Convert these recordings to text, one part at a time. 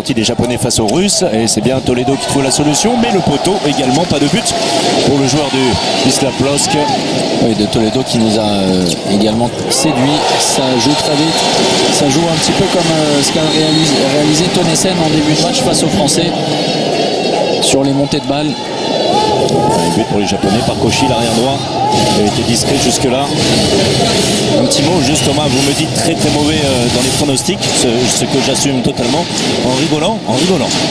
Des Japonais face aux Russes, et c'est bien Toledo qui trouve la solution, mais le poteau également, pas de but pour le joueur du Wisla Plock. Oui, de Toledo qui nous a également séduit. Ça joue très vite, ça joue un petit peu comme ce qu'a réalisé Tonnessen en début de match face aux Français sur les montées de balles. Un but pour les Japonais par Koshi, l'arrière droit. Il a été discret jusque-là. Un petit mot, juste Thomas, vous me dites très mauvais dans les pronostics, ce que j'assume totalement, en rigolant. De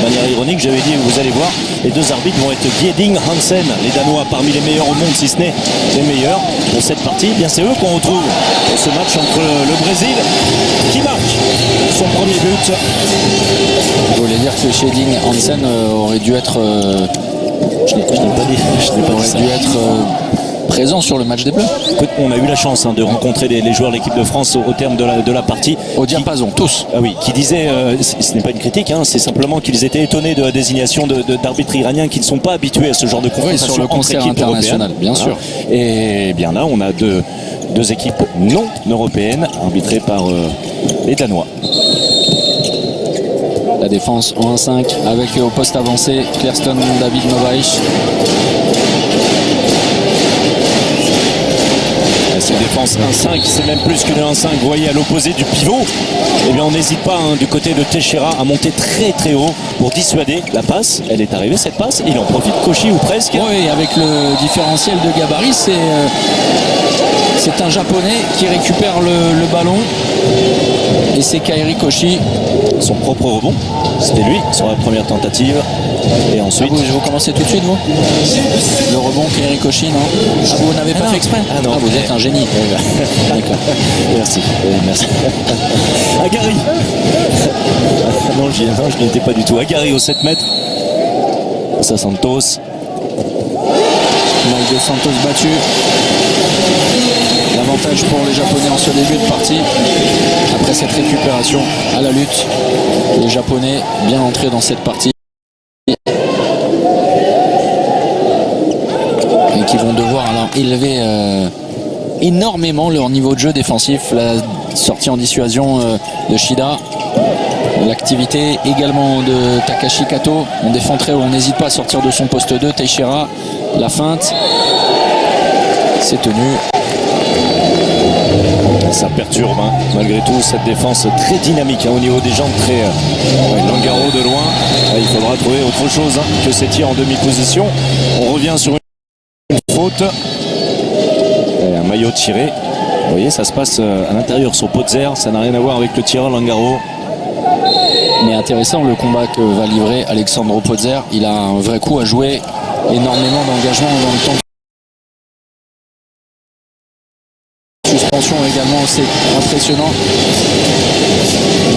manière ironique, j'avais dit, vous allez voir, les deux arbitres vont être Gieding, Hansen, les Danois parmi les meilleurs au monde, si ce n'est les meilleurs pour cette partie. Eh bien, c'est eux qu'on retrouve pour ce match entre le Brésil qui marque son premier but. Vous voulez dire que Gieding, Hansen aurait dû être... Je n'ai pas dit aurait ça. dû être présent sur le match des Bleus. Écoute, on a eu la chance de rencontrer les joueurs de l'équipe de France au terme de la partie. Au diapason, tous. Ah oui, qui disaient, ce n'est pas une critique, c'est simplement qu'ils étaient étonnés de la désignation d'arbitres iraniens qui ne sont pas habitués à ce genre de confrontation sur le concert international, bien sûr. Et bien là, on a deux équipes non européennes arbitrées par les Danois. La défense en 1-5 avec au poste avancé Clerston David Novaich. Cette défense 1-5, c'est même plus que le 1-5. Vous voyez, à l'opposé du pivot, eh bien on n'hésite pas du côté de Teixeira à monter très haut pour dissuader la passe. Elle est arrivée cette passe, il en profite, Koshi ou presque. Oui, avec le différentiel de gabarit, c'est un Japonais qui récupère le ballon et c'est Kairi Koshi. Son propre rebond, c'était lui sur la première tentative. Et ensuite... vous commencez tout de suite, vous? Le rebond Kairi Koshi, non? Vous n'avez pas fait exprès? Non. Vous êtes un génie. D'accord. Merci. Merci. Agari. Non, je n'y étais pas du tout. Agari au 7 mètres. Ça, Santos. Mike Dos Santos battu. L'avantage pour les Japonais en ce début de partie. Après cette récupération à la lutte, les Japonais bien entrés dans cette partie. Et qui vont devoir alors élever énormément leur niveau de jeu défensif. La sortie en dissuasion de Shida. L'activité également de Takashi Kato. On défend très haut, on n'hésite pas à sortir de son poste 2. Teixeira, la feinte. C'est tenu. Ça perturbe malgré tout cette défense très dynamique au niveau des jambes, très Langaro de loin. Il faudra trouver autre chose que ces tirs en demi-position. On revient sur une faute. Et un maillot tiré. Vous voyez, ça se passe à l'intérieur sur Potzer. Ça n'a rien à voir avec le tireur Langaro. Mais intéressant le combat que va livrer Alexandro Potzer. Il a un vrai coup à jouer, énormément d'engagement dans le temps. Suspension également, c'est impressionnant.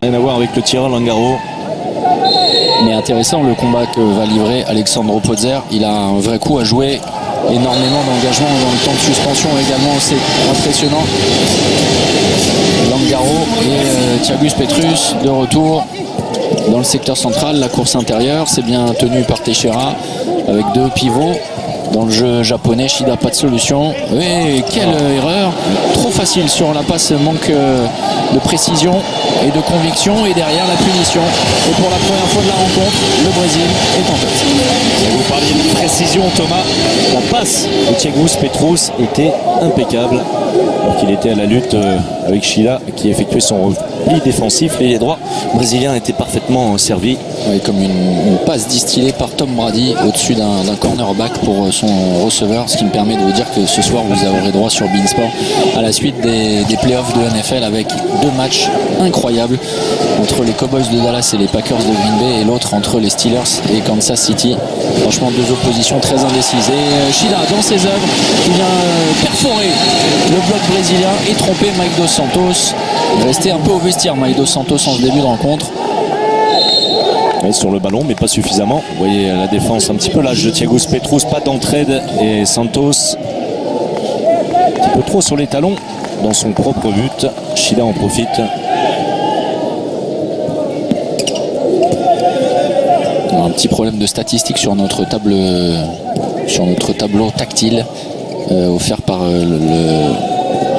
Rien à voir avec le tireur Langaro. Mais intéressant le combat que va livrer Alexandro Potzer. Il a un vrai coup à jouer, énormément d'engagement dans le temps de suspension également, c'est impressionnant. Langaro et Thiagus Petrus de retour dans le secteur central. La course intérieure, c'est bien tenu par Teixeira avec deux pivots. Dans le jeu japonais, Shida pas de solution. Oui, quelle erreur. Trop facile sur la passe, manque de précision et de conviction. Et derrière la punition. Et pour la première fois de la rencontre, le Brésil est en tête. Et vous parliez de précision, Thomas. La passe de Thiagus Petrus était impeccable. Alors qu'il était à la lutte avec Shida qui effectuait son repli défensif. Les droits brésiliens étaient parfaitement servis. Oui, comme une passe distillée par Tom Brady au-dessus d'un cornerback pour son receveur, ce qui me permet de vous dire que ce soir vous aurez droit sur beIN Sport à la suite des playoffs de NFL avec deux matchs incroyables entre les Cowboys de Dallas et les Packers de Green Bay et l'autre entre les Steelers et Kansas City. Franchement, deux oppositions très indécises. Et Shida dans ses œuvres qui vient perforer le bloc brésilien et tromper Mike Dos Santos. Resté un peu au vestiaire Mike Dos Santos en ce début de rencontre. Et sur le ballon, mais pas suffisamment. Vous voyez la défense un petit peu lâche de Thiagus Petrus, pas d'entraide. Et Santos, un petit peu trop sur les talons dans son propre but. Shida en profite. Un petit problème de statistique sur notre tableau tactile offert par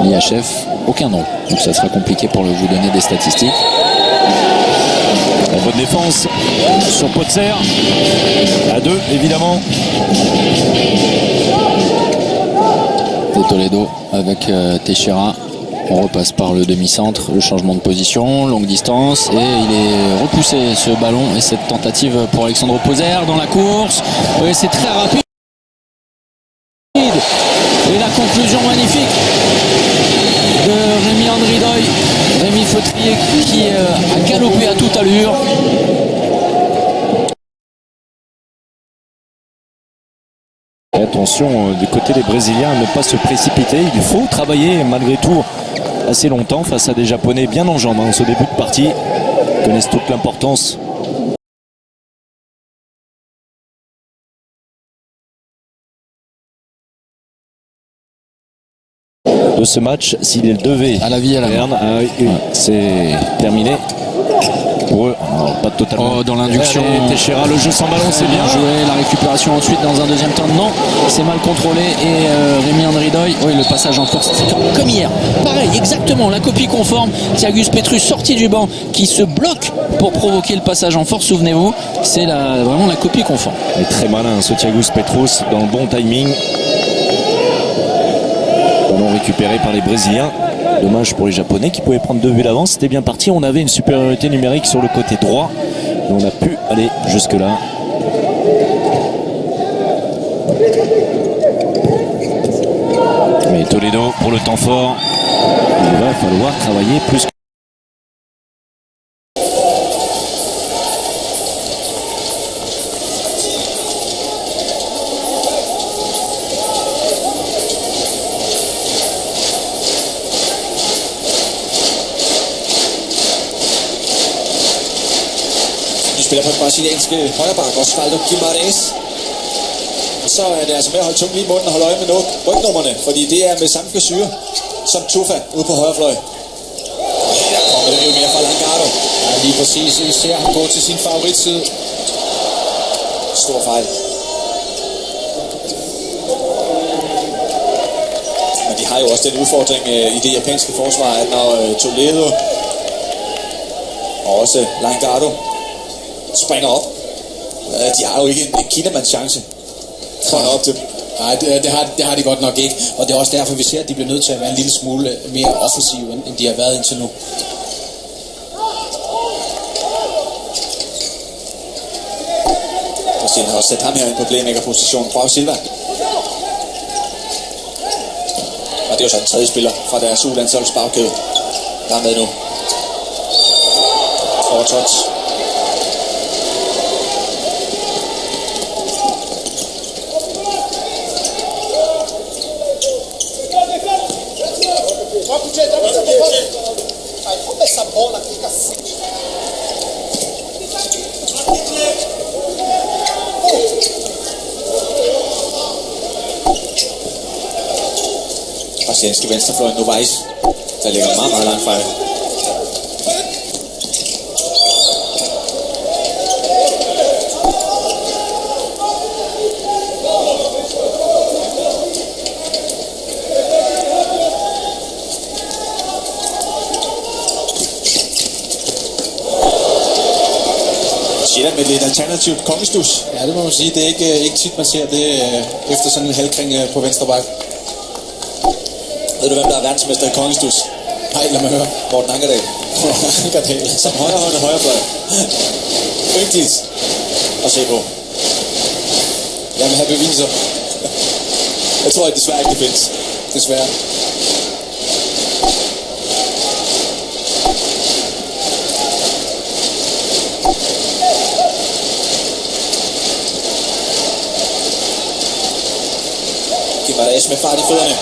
l'IHF. Aucun nom. Donc ça sera compliqué pour vous donner des statistiques. bonne défense sur Potser. À 2, évidemment. De Toledo avec Teixeira. On repasse par le demi-centre, le changement de position, longue distance, et il est repoussé ce ballon et cette tentative pour Alexandre Poser dans la course. Oui, c'est très rapide. Et la conclusion magnifique de Rémi Andridoy, Rémi Fautrier qui a galopé à toute allure. Et attention du côté des Brésiliens à ne pas se précipiter. Il faut travailler malgré tout assez longtemps face à des Japonais bien en jambes. Ce début de partie connaissent toute l'importance de ce match. S'il devait à la vie à la mort. C'est terminé pour eux. Alors, pas totalement. Dans l'induction, Teixeira, le jeu sans ballon, c'est bien joué. La récupération ensuite dans un deuxième temps, non, c'est mal contrôlé. Et Rémi Andridoy, oui, le passage en force comme hier, pareil, exactement, la copie conforme. Thiagus Petrus sorti du banc qui se bloque pour provoquer le passage en force. Souvenez-vous, c'est vraiment la copie conforme. Il est très malin ce Thiagus Petrus, dans le bon timing. Ballon récupéré par les Brésiliens. Dommage pour les Japonais qui pouvaient prendre 2 buts d'avance. C'était bien parti. On avait une supériorité numérique sur le côté droit. Et on a pu aller jusque-là. Mais Toledo pour le temps fort. Il va falloir travailler plus. Spiller på den brasilianske højreback, Osvaldo Guimarães. Og så er det altså med at holde tungen lige i munden og holde øje med rygnummerne, fordi det er med samme frisyre som Tufa ude på højre fløj. Der kommer det jo mere fra Langardo. Ja, lige præcis. I ser ham gå til sin favoritside. Stor fejl. Men de har jo også den udfordring i det japanske forsvar, at når Toledo og også Langardo springer op. De har jo ikke en kinamands chance for at op til. Nej, det har de godt nok ikke. Og det er også derfor, vi ser, at de bliver nødt til at være en lille smule mere offensive, end de har været indtil nu. Brasilien har også sat ham her ind på playmaker-positionen. Joao Silva. Og det er jo så den tredje spiller fra deres U-landsholds bagkæde, der er med nu. Overtouch. Brasilianske venstrefløj Novaes, der ligger meget, meget langt fra det. Med lidt alternativt kongestus. Ja, det må man sige. Det er ikke tit, man ser det efter sådan en halvkring på venstre bak. Ved du, hvem der er verdensmester i kongestus? Nej, lad mig høre. Morten Ankerdal. Ankerdal. Som højrefløj. Vigtigt at se på. Jeg vil have beviser. Jeg tror desværre ikke, det findes. Desværre. Guimarães med fart i fødderne.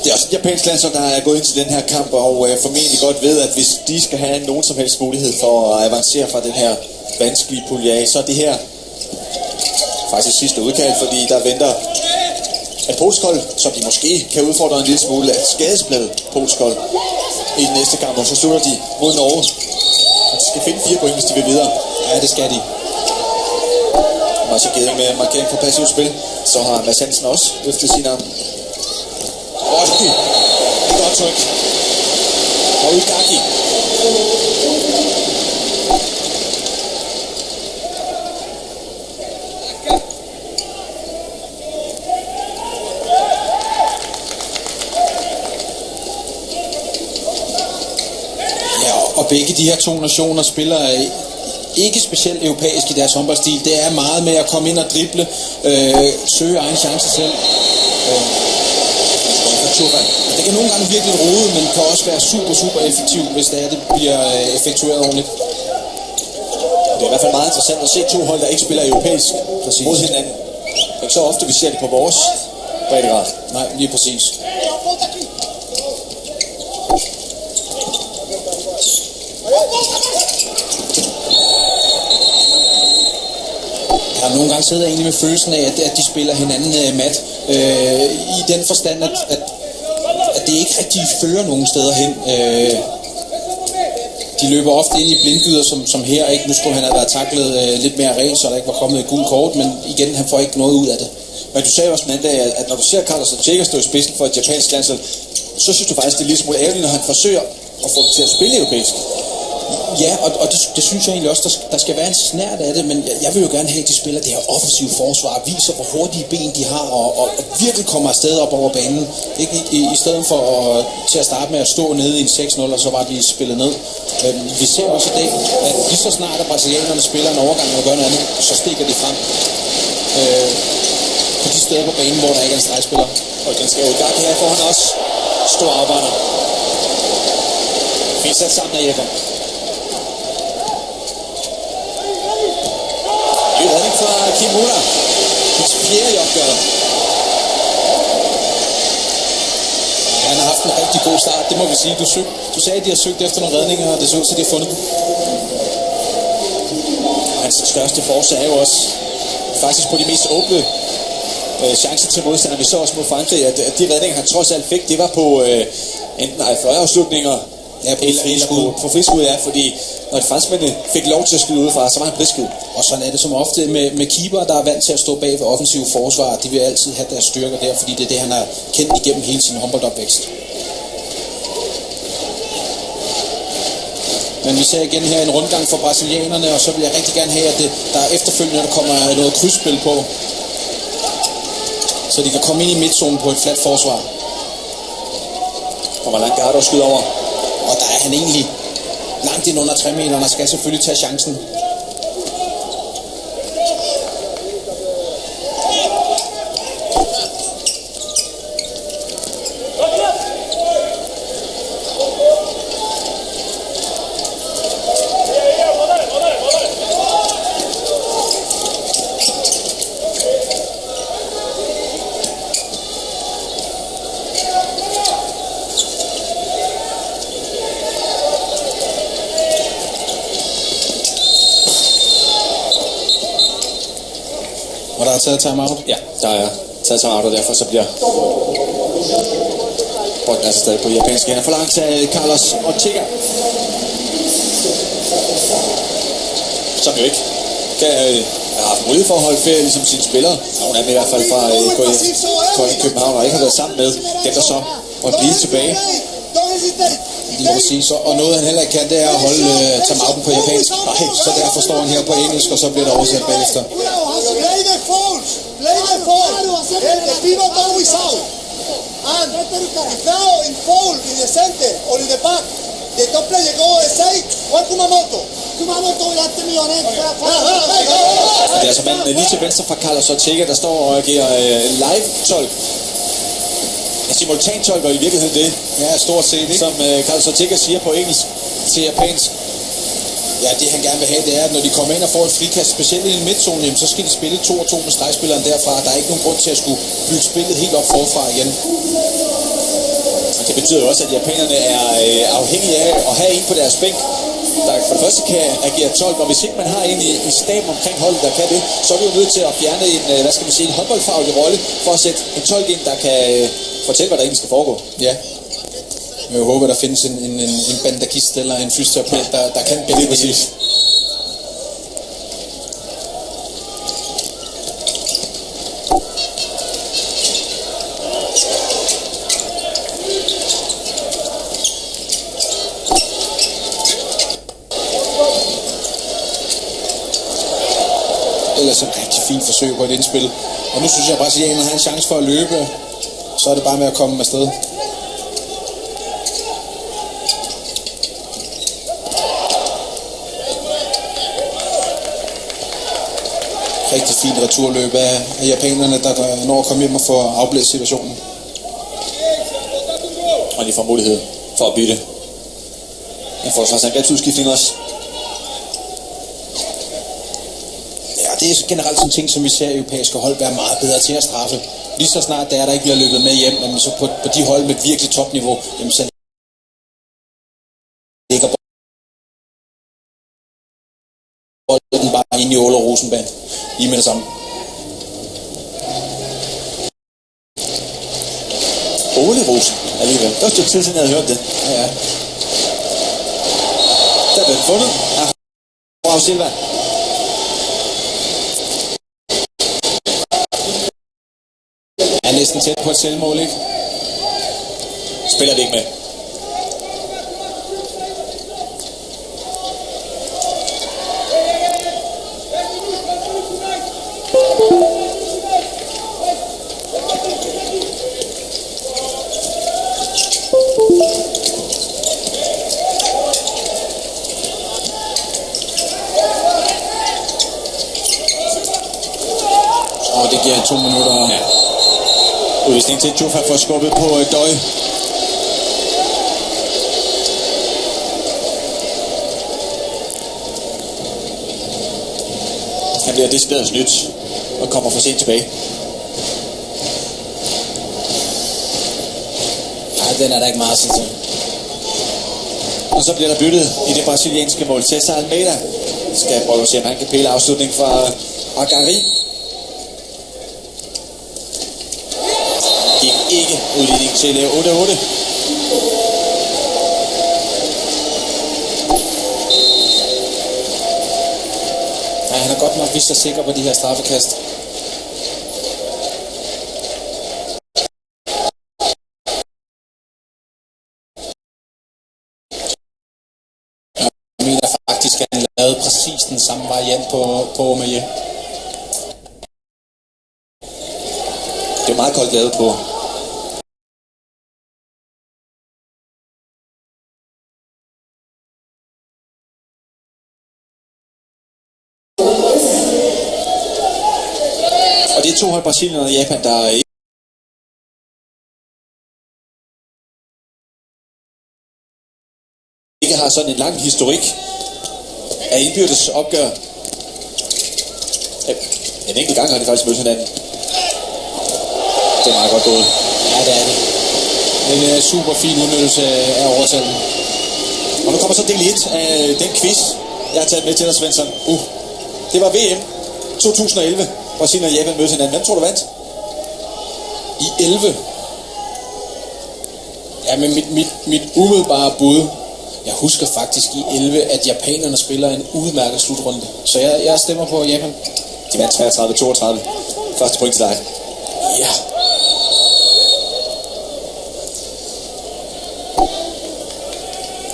Det er også et japansk landshold, der er gået ind til den her kamp, og formentlig godt ved, at hvis de skal have nogen som helst mulighed for at avancere fra den her vanskelige pulje af, så er det her faktisk sidste udkald, fordi der venter Et polsk hold, som de måske kan udfordre en lille smule, er et skadesbladet polsk hold i den næste kamp, og så slutter de mod Norge. Og de skal finde 4 point, hvis de vil videre. Ja, det skal de. Og så givet med markering for passivt spil, så har Mads Hansen også løftet sin arm. Det er godt tryk. Og Udgaki. Og begge de her to nationer spiller ikke specielt europæisk i deres håndboldstil. Det er meget med at komme ind og drible, søge egen chance selv. Det kan nogle gange virkelig rode, men kan også være super effektivt, hvis det bliver effektueret ordentligt. Det er i hvert fald meget interessant at se to hold, der ikke spiller europæisk mod hinanden. Det er ikke så ofte, vi ser det på vores breddegrad. Nej, lige præcis. Jeg har nogle gange siddet egentlig med følelsen af, at de spiller hinanden mat. I den forstand, at det ikke rigtig fører nogen steder hen. De løber ofte ind i blindgyder, som her. Ikke? Nu skulle han have været taklet lidt mere rent, så der ikke var kommet et gult kort, men igen, han får ikke noget ud af det. Men du sagde også den anden dag, at når du ser Carlos Ortega stå i spidsen for et japansk landshold, så synes du faktisk, det er lidt smule ærgerligt, når han forsøger at få dem til at spille europæisk. Ja, og det synes jeg egentlig også, der skal være en snært af det, men jeg vil jo gerne have, at de spiller det her offensive forsvar, viser hvor hurtige ben de har, og virkelig kommer afsted op over banen. Ikke i stedet for til at starte med at stå nede i en 6-0, og så var de spillet ned. Vi ser også i dag, at lige så snart at brasilianerne spiller en overgang og gør noget andet, så stikker de frem på de steder på banen, hvor der ikke er en stregspiller. Og den skal jo i gang her, for han også stor arbejder. Fint sat sammen af Jeppe. En redning fra Kimura. Hans fjerde i opgøret. Han har haft en rigtig god start, det må vi sige. Du sagde, at de har søgt efter nogle redninger, og det så ud til, at de har fundet dem. Hans største force er jo også faktisk på de mest åbne chancer til modstandere. Vi så også mod Frankrig, at de redninger, han trods alt fik, det var på enten fløjeafslutninger, ja, på friskud, ja, fordi når de franskmændene fik lov til at skyde udefra, så var han brisket. Og sådan er det som ofte med keeper, der er vant til at stå bag ved offensive forsvar. De vil altid have deres styrker der, fordi det er det, han har kendt igennem hele sin håndboldopvækst. Men vi ser igen her en rundgang for brasilianerne, og så vil jeg rigtig gerne have, at der efterfølgende der kommer noget krydsspil på, så de kan komme ind i midtzonen på et fladt forsvar. Kommer Langardo og skyder over. Og der er han egentlig langt ind under 3 meter, og skal selvfølgelig tage chancen. Og der er taget timeout? Ja, der er taget timeout, og derfor så bliver bolden altså stadig på japansk hænder. Forlangelse af Carlos Ortega, som jo ikke kan have haft mulighed for at holde ferie ligesom sine spillere. Nogle af dem i hvert fald fra Kolding København, og ikke har været sammen med dem, der så må blive tilbage. Lige præcis, og noget han heller ikke kan, det er at holde timeouten på japansk. Nej, så derfor står han her på engelsk, og så bliver der oversat bagefter. Play the falls! Play the falls! The pivot always out! And if now in fall, in the center or in the back, the top player go aside, what Kumamoto? Kumamoto will have to be on it. Det er altså manden lige til venstre fra Carlos Ortega, der står og agerer live-tolk. Simultantolker i virkeligheden det. Ja, stort set, ikke? Som Carlos Ortega siger på engelsk til japansk. Ja, det han gerne vil have, det er, at når de kommer ind og får et frikast, specielt i en midtzone, så skal de spille 2-2 med stregspilleren derfra. Der er ikke nogen grund til at skulle bygge spillet helt op forfra igen. Og det betyder også, at japanerne er afhængige af at have en på deres bænk, der for det første kan agere tolk, og hvis ikke man har en i staben omkring holdet, der kan det, så er vi jo nødt til at fjerne en, hvad skal man sige, en håndboldfaglig rolle, for at sætte en tolk ind, der kan fortælle, hvad der egentlig skal foregå. Ja. Jeg håber, der findes en bandagist eller en fysioterapeut, der kan begge præcis. Ellers et rigtig fint forsøg på et indspil. Og nu synes jeg, at brasilianerne har en chance for at løbe. Så er det bare med at komme afsted. Rigtig fint returløb af japanerne, der når at komme hjem og få afblæst situationen. Og de får mulighed for at bytte. En forsvarsangrebsudskiftning også. Ja, det er generelt sådan en ting, som vi ser europæiske hold være meget bedre til at straffe. Lige så snart der ikke bliver løbet med hjem, men så på de hold med virkelig topniveau, jamen så ligger bolden bare inde i Ole Rosenberg lige med det samme. Ole Rosen alligevel. Det var et stykke tid siden, jeg havde hørt det. Ja. Der blev den fundet. Ja. Bravo Silva. Er næsten tæt på et selvmål, ikke? Spiller det ikke med. Og det giver 2 minutter. Ja. Udvisning til Tjofa for skubbet på Døj. Han bliver decideret snydt og kommer for sent tilbage. Nej, den er der ikke meget til. Og så bliver der byttet i det brasilianske mål. Cesar Almeida skal prøve at se, om han kan pille afslutning fra Agari. Gik ikke udligning til 8-8. Ja, han har godt nok vist sig sikker på de her straffekast. Jeg mener faktisk, at han lavede præcis den samme variant på Omaye. Det er meget koldt lavet på. Og det er 2 hold, Brasilien og Japan, der ikke har sådan en lang historik af indbyrdes opgør. En enkelt gang har de faktisk mødt hinanden. Det er meget godt gået. Ja, det er det. En super fin udnyttelse af overtalen. Og nu kommer så del 1 af den quiz, jeg har taget med til dig, Svensson. Det var VM 2011. Brasilien og Japan mødte hinanden. Hvem tror du vandt? I 11. Ja, men mit umiddelbare bud, jeg husker faktisk i 11, at japanerne spiller en udmærket slutrunde. Så jeg stemmer på Japan. De vandt 33-32. Første point til dig. Ja.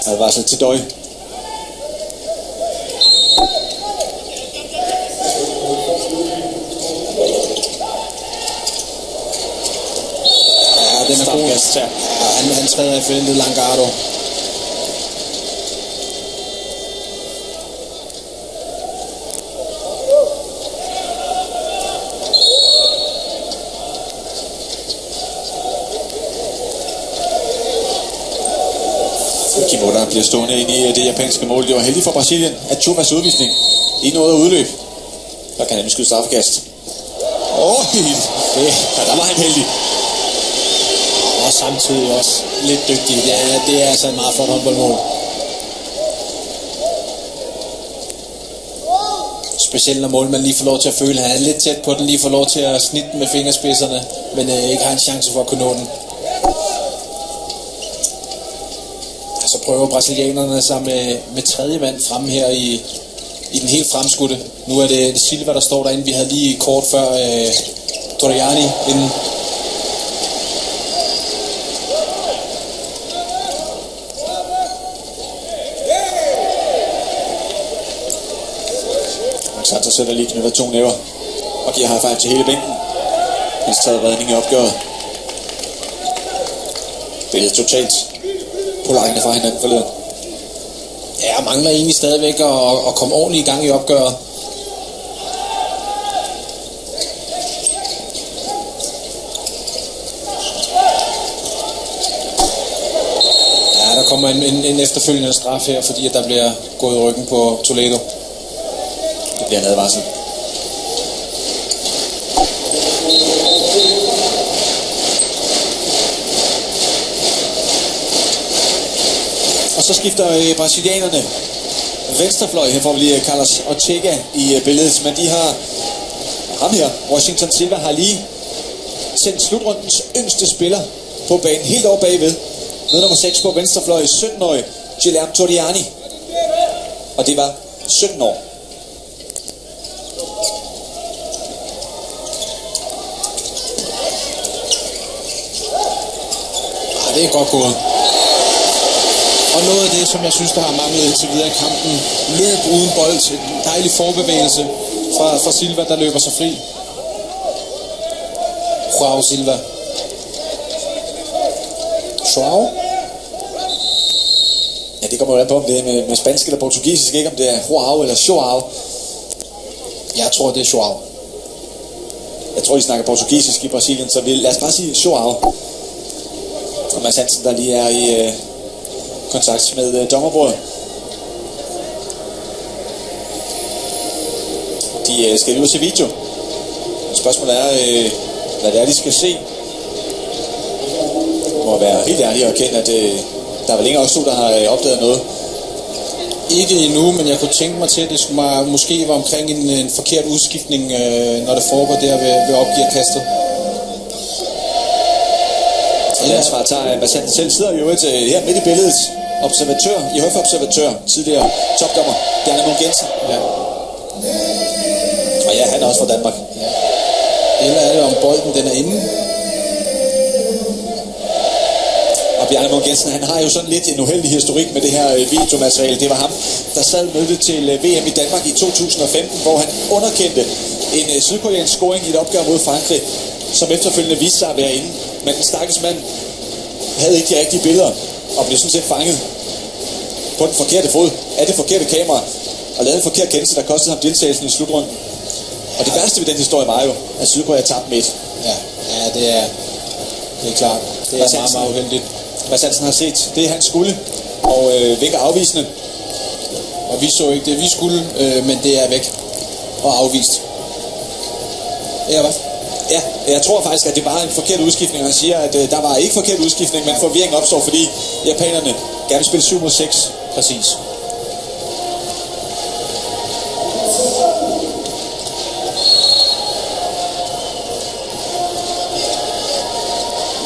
Advarsel til Døj. Ja, den er god. Ja. Ja, han træder i feltet Langardo. Kimura bliver stående ind i det japanske mål. Det var heldigt for Brasilien, at Chufas udvisning ikke nåede at udløb. Der kan han skyde straffekast. Der var han heldig. Og samtidig også lidt dygtig. Det er altså en meget flot håndboldmål. Specielt når målmanden lige får lov til at føle, at han er lidt tæt på den, lige får lov til at snitte med fingerspidserne, men ikke har en chance for at kunne nå den. Så prøver brasilianerne sig med tredje mand fremme her i den helt fremskudte. Nu er det Silva, der står derinde. Vi havde lige kort før Torriani inden. Santos sætter lige knytter 2 næver og giver high five til hele bænken. Hans tredje redning i opgøret. Billedet totalt på lejene fra hinanden forleden. Ja, jeg mangler egentlig stadigvæk at komme ordentligt i gang i opgøret. Ja, der kommer en efterfølgende straf her, fordi at der bliver gået i ryggen på Toledo. Det bliver en advarsel. Og så skifter brasilianerne venstrefløj. Her får vi lige Carlos Ortega i billedet, men de har ham her. Washington Silva har lige sendt slutrundens yngste spiller på banen helt over bagved. Med nummer 6 på venstrefløj, 17-årig Guilherme Torriani. Og det var 17 år. Det er godt gået. Og noget af det, som jeg synes, der har manglet indtil videre i kampen, løb uden bold, en dejlig forbevægelse fra Silva, der løber sig fri. Joao Silva. Joao? Ja, det kommer jo an på, om det er med spansk eller portugisisk, ikke om det er Joao eller Joao. Jeg tror, det er Joao. Jeg tror, de snakker portugisisk i Brasilien, så lad os bare sige Joao. Og Mads Hansen, der lige er i kontakt med dommerbordet. De skal lige ud til video. Spørgsmålet er, hvad det er, de skal se. Det må være helt ærlig at erkende, at der er vel ingen også to, der har opdaget noget. Ikke endnu, men jeg kunne tænke mig til, at det måske var omkring en forkert udskiftning, når det foregår der ved opgiverkastet. Og ansvar tager Mads Hansen selv. Sidder jo her midt i billedet. Observatør, IHF-observatør, tidligere topdommer, Bjarne Mogensen. Ja. Og ja, han er også fra Danmark. Ja. Eller er det om bolden, den er inde? Og Bjarne Mogensen, han har jo sådan lidt en uheldig historik med det her videomateriale. Det var ham, der sad med det til VM i Danmark i 2015, hvor han underkendte en sydkoreansk scoring i et opgør mod Frankrig, som efterfølgende viste sig at være inde. Men den stakkels mand havde ikke de rigtige billeder, og blev sådan set fanget på den forkerte fod af det forkerte kamera, og lavede en forkert kendelse, der kostede ham deltagelsen i slutrunden. Og det værste ved den historie var jo, at Sydkorea tabte med 1. Ja, det er klart. Det er meget, meget uheldigt. Mads Hansen har set det, han skulle, og vinker afvisende. Og vi så ikke det, vi skulle, men det er væk og afvist. Ja, hvad? Ja, jeg tror faktisk, at det var en forkert udskiftning. Han siger, at der var ikke forkert udskiftning, men forvirring opstår, fordi japanerne gerne vil spille 7 mod 6. Præcis.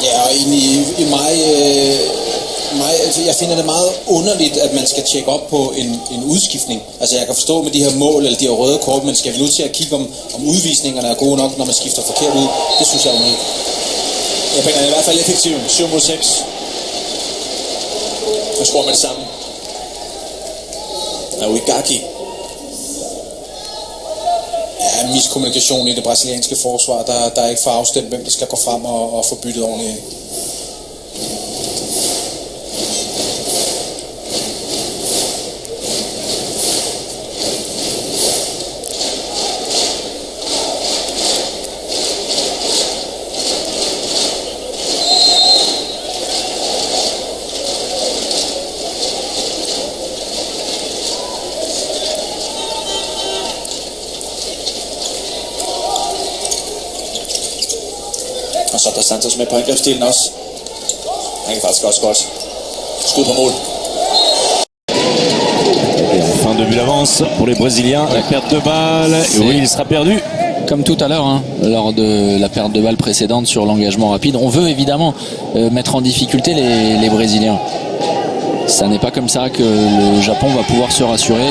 Ja, og i mig, altså jeg finder det meget underligt, at man skal tjekke op på en udskiftning. Altså jeg kan forstå med de her mål eller de her røde kort, men skal vi nu til at kigge om udvisningerne er gode nok, når man skifter forkert ud? Det synes jeg er underligt. Japanerne er i hvert fald effektiv. 7 mod 6. Så scorer man det samme. Og Uigaki. Ja, miskommunikation i det brasilianske forsvar. Der er ikke for afstemt, hvem der skal gå frem og få byttet ordentligt. Og så er der Santos med på angrebsstilen også. Han kan faktisk også godt skyde på mål. Et en fin de de buts d'avance pour les Brésiliens. La perte de balle, et oui, il sera perdu. Comme tout à l'heure, hein, lors de la perte de balle précédente sur l'engagement rapide. On veut évidemment mettre en difficulté les Brésiliens. Ça n'est pas comme ça que le Japon va pouvoir se rassurer.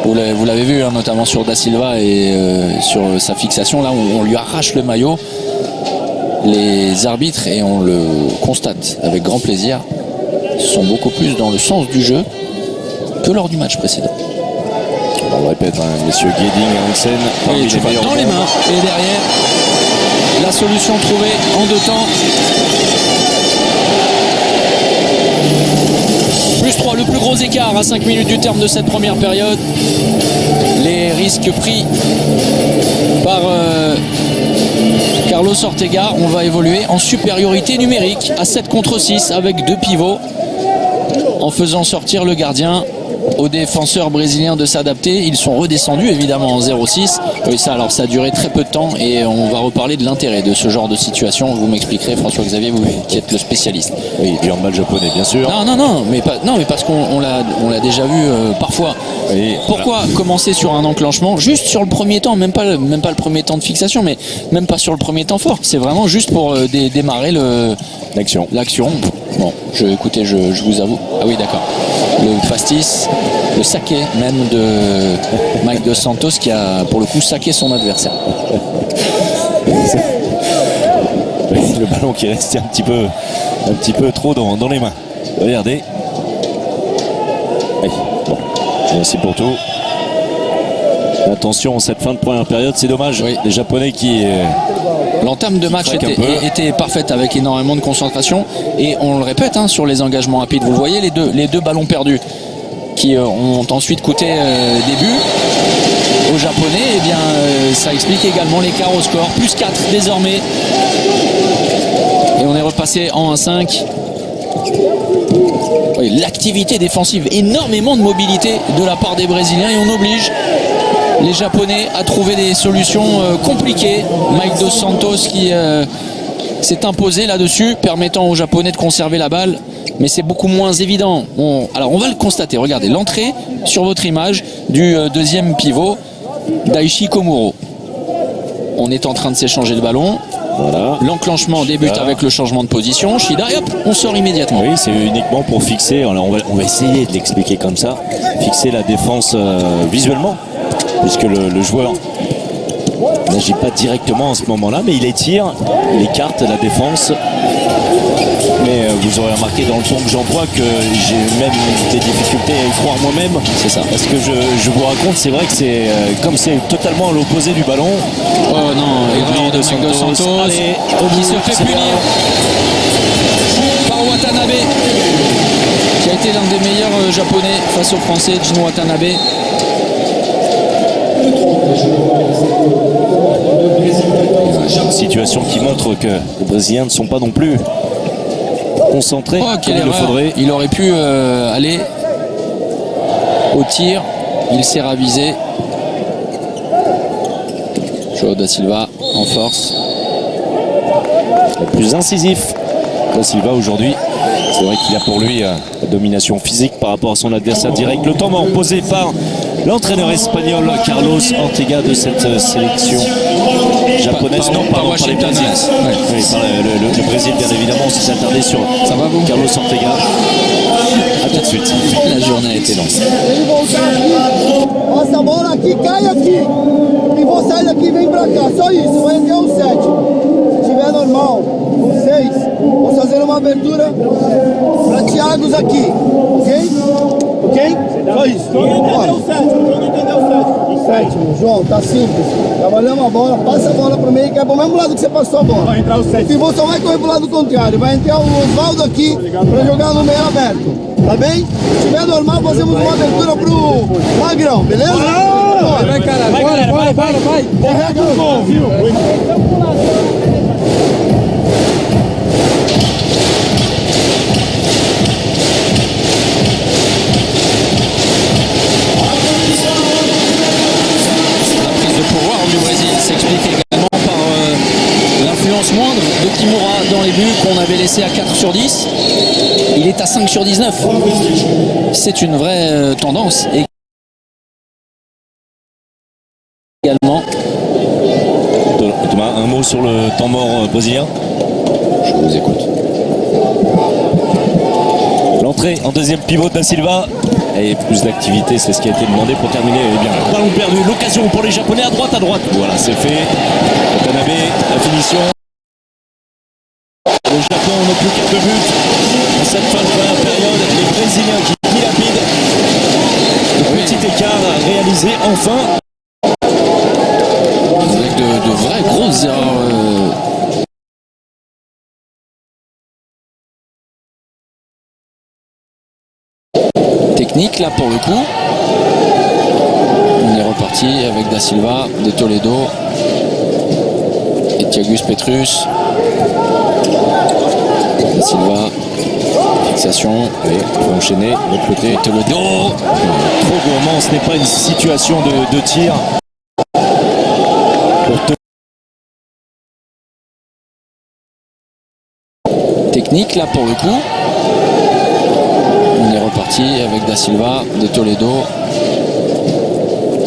Vous l'avez vu, hein, notamment sur Da Silva et sur sa fixation. Là, on lui arrache le maillot. Les arbitres, et on le constate avec grand plaisir, sont beaucoup plus dans le sens du jeu que lors du match précédent. On le répète, hein, messieurs Guedin et Hansen, Et tu vois, dans les mains, et derrière, la solution trouvée en 2 temps. Plus 3, le plus gros écart à 5 minutes du terme de cette première période. Les risques pris par Carlos Ortega. On va évoluer en supériorité numérique à 7 contre 6 avec 2 pivots, en faisant sortir le gardien aux défenseurs brésiliens de s'adapter. Ils sont redescendus évidemment en 0-6. Oui, ça a duré très peu de temps, et on va reparler de l'intérêt de ce genre de situation. Vous m'expliquerez, François-Xavier, vous qui êtes le spécialiste. Oui, du handball japonais, bien sûr. Non, mais parce qu'on l'a déjà vu parfois. Oui, Pourquoi commencer sur un enclenchement juste sur le premier temps, même pas le premier temps de fixation, mais même pas sur le premier temps fort. C'est vraiment juste pour démarrer l'action. Bon, écoutez, je vous avoue. Ah oui, d'accord. Le pastis, le saké même de Mike Dos Santos, qui a pour le coup saqué son adversaire. Le ballon qui est resté un petit peu trop dans les mains. Regardez. Oui, bon, c'est pour tout. Attention, cette fin de première période, c'est dommage. Oui. Les Japonais qui... L'entame de match était parfaite, avec énormément de concentration, et on le répète, hein, sur les engagements rapides. Vous le voyez, les deux ballons perdus qui ont ensuite coûté des buts aux Japonais. Et bien, ça explique également l'écart au score. Plus 4 désormais. Et on est repassé en 1-5. Oui, l'activité défensive, énormément de mobilité de la part des Brésiliens, et on oblige les Japonais à trouver des solutions compliquées. Mike Dos Santos qui s'est imposé là-dessus, permettant aux Japonais de conserver la balle, mais c'est beaucoup moins évident. Alors on va le constater, regardez l'entrée sur votre image du deuxième pivot, Daichi Komuro. On est en train de s'échanger le ballon. Voilà. L'enclenchement débute avec le changement de position. Shida, et hop, on sort immédiatement. Oui, c'est uniquement pour fixer. Alors on va essayer de l'expliquer comme ça. Fixer la défense visuellement, puisque le joueur n'agit pas directement en ce moment-là, mais il étire, il écarte la défense. Mais vous aurez remarqué dans le ton que j'emploie que j'ai même des difficultés à y croire moi-même. C'est ça. Parce que je vous raconte, c'est vrai que c'est comme c'est totalement à l'opposé du ballon. Oh non, erreur de Mike Dos Santos, qui se fait punir par Watanabe, qui a été l'un des meilleurs japonais face aux Français, Jin Watanabe. Situation qui montre que les Brésiliens ne sont pas non plus concentrés Quelle comme il le erreur. faudrait. Il aurait pu aller au tir, il s'est ravisé. João Da Silva en force. Le plus incisif Da Silva aujourd'hui. C'est vrai qu'il a pour lui la domination physique par rapport à son adversaire direct. Le temps mort posé par l'entraîneur espagnol Carlos Ortega de cette sélection japonaise. Par Washington. Brésil. Ouais. Oui, par le Brésil, bien évidemment. On s'est attardé sur Ça va, vous Carlos Ortega. A tout de suite. La journée a été longue. Eles vão sair, passa a bola aqui, cai aqui. E vou sair daqui e vem pra cá. Só isso, vai até o 7. Se tiver normal, com 6, vou fazer uma abertura pra Thiagos aqui. Ok? Ok? Só isso. Ninguém entendeu o 7. Ninguém entendeu o 7. Sétimo, João, tá simples. Trabalhamos a bola, passa a bola pro meio, que é pro mesmo lado que você passou a bola. Vai entrar o 7. O pivô só vai correr pro lado contrário. Vai entrar o Osvaldo aqui pra jogar no meio aberto. Tá bem? Se tiver normal, fazemos uma abertura pro Magrão, beleza? Vai, cara, vai. Correga o gol, viu? La prise de pouvoir du Brésil s'explique également par l'influence moindre de Kimura dans les buts qu'on avait laissés à 4 sur 10. Il est à 5 sur 19. C'est une vraie tendance. Et également. Thomas, un mot sur le temps mort brésilien? Je vous écoute. L'entrée en deuxième pivot de Da Silva. Et plus d'activité, c'est ce qui a été demandé pour terminer. Eh bien, ballon perdu, l'occasion pour les Japonais à droite. Voilà, c'est fait. Watanabe, la finition. Le Japon n'a plus qu'à 2 buts. En cette fin de première période, les Brésiliens qui dilapident. Petit écart réalisé enfin. Avec de vraies grosses erreurs. Technique là pour le coup. On est reparti avec Da Silva, De Toledo et Thiagus Petrus. Da Silva, fixation, Et on va enchaîner de l'autre côté. Toledo. Trop gourmand, ce n'est pas une situation de tir. Technique là pour le coup. On est reparti avec Da Silva, De Toledo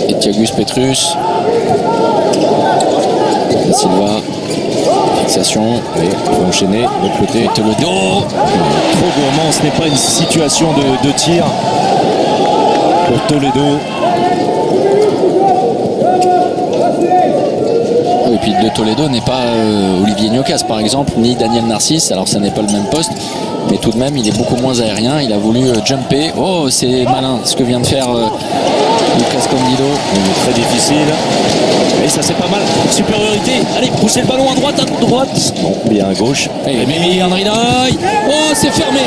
et Thiagus Petrus. Da Silva, fixation, Et on va enchaîner de l'autre côté. Toledo. Trop gourmand, ce n'est pas une situation de tir pour Toledo. Et puis De Toledo n'est pas Olivier Gnocas par exemple, ni Daniel Narcisse. Alors ça n'est pas le même poste, mais tout de même il est beaucoup moins aérien. Il a voulu jumper. Oh, c'est malin ce que vient de faire Lucas Candido. Très difficile. Et ça c'est pas mal. Supériorité. Allez, poussez le ballon à droite. Bon, bien à gauche. Et Mimi Andrinaï. Oh, c'est fermé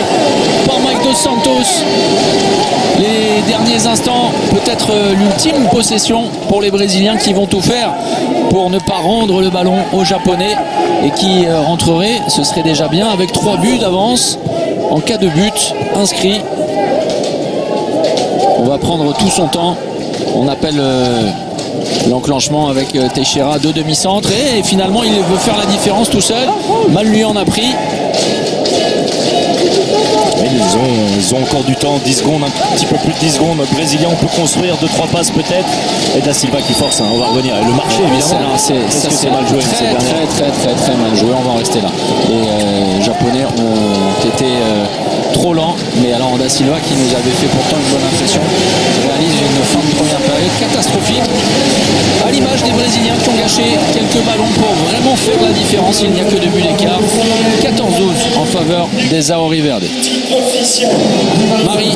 par Mike Dos Santos. Les derniers instants, peut-être l'ultime possession pour les Brésiliens qui vont tout faire pour ne pas rendre le ballon aux Japonais et qui rentreraient, ce serait déjà bien, avec 3 buts d'avance en cas de but inscrit. On va prendre tout son temps. On appelle l'enclenchement avec Teixeira, 2 demi-centres, et finalement il veut faire la différence tout seul. Mal lui en a pris. Ils ont encore du temps, 10 secondes, un petit peu plus de 10 secondes. Brésilien, on peut construire 2-3 passes peut-être. Et Da Silva qui force, on va revenir. Et le marché, évidemment. C'est mal joué. très mal joué, on va en rester là. Les Japonais ont été trop lents, mais alors Da Silva qui nous avait fait pourtant une bonne impression réalise une fin de première période catastrophique, à l'image des Brésiliens qui ont gâché quelques ballons pour vraiment faire la différence. Il n'y a que 2 buts d'écart, 14-12 en faveur des Aori Verde. Marie.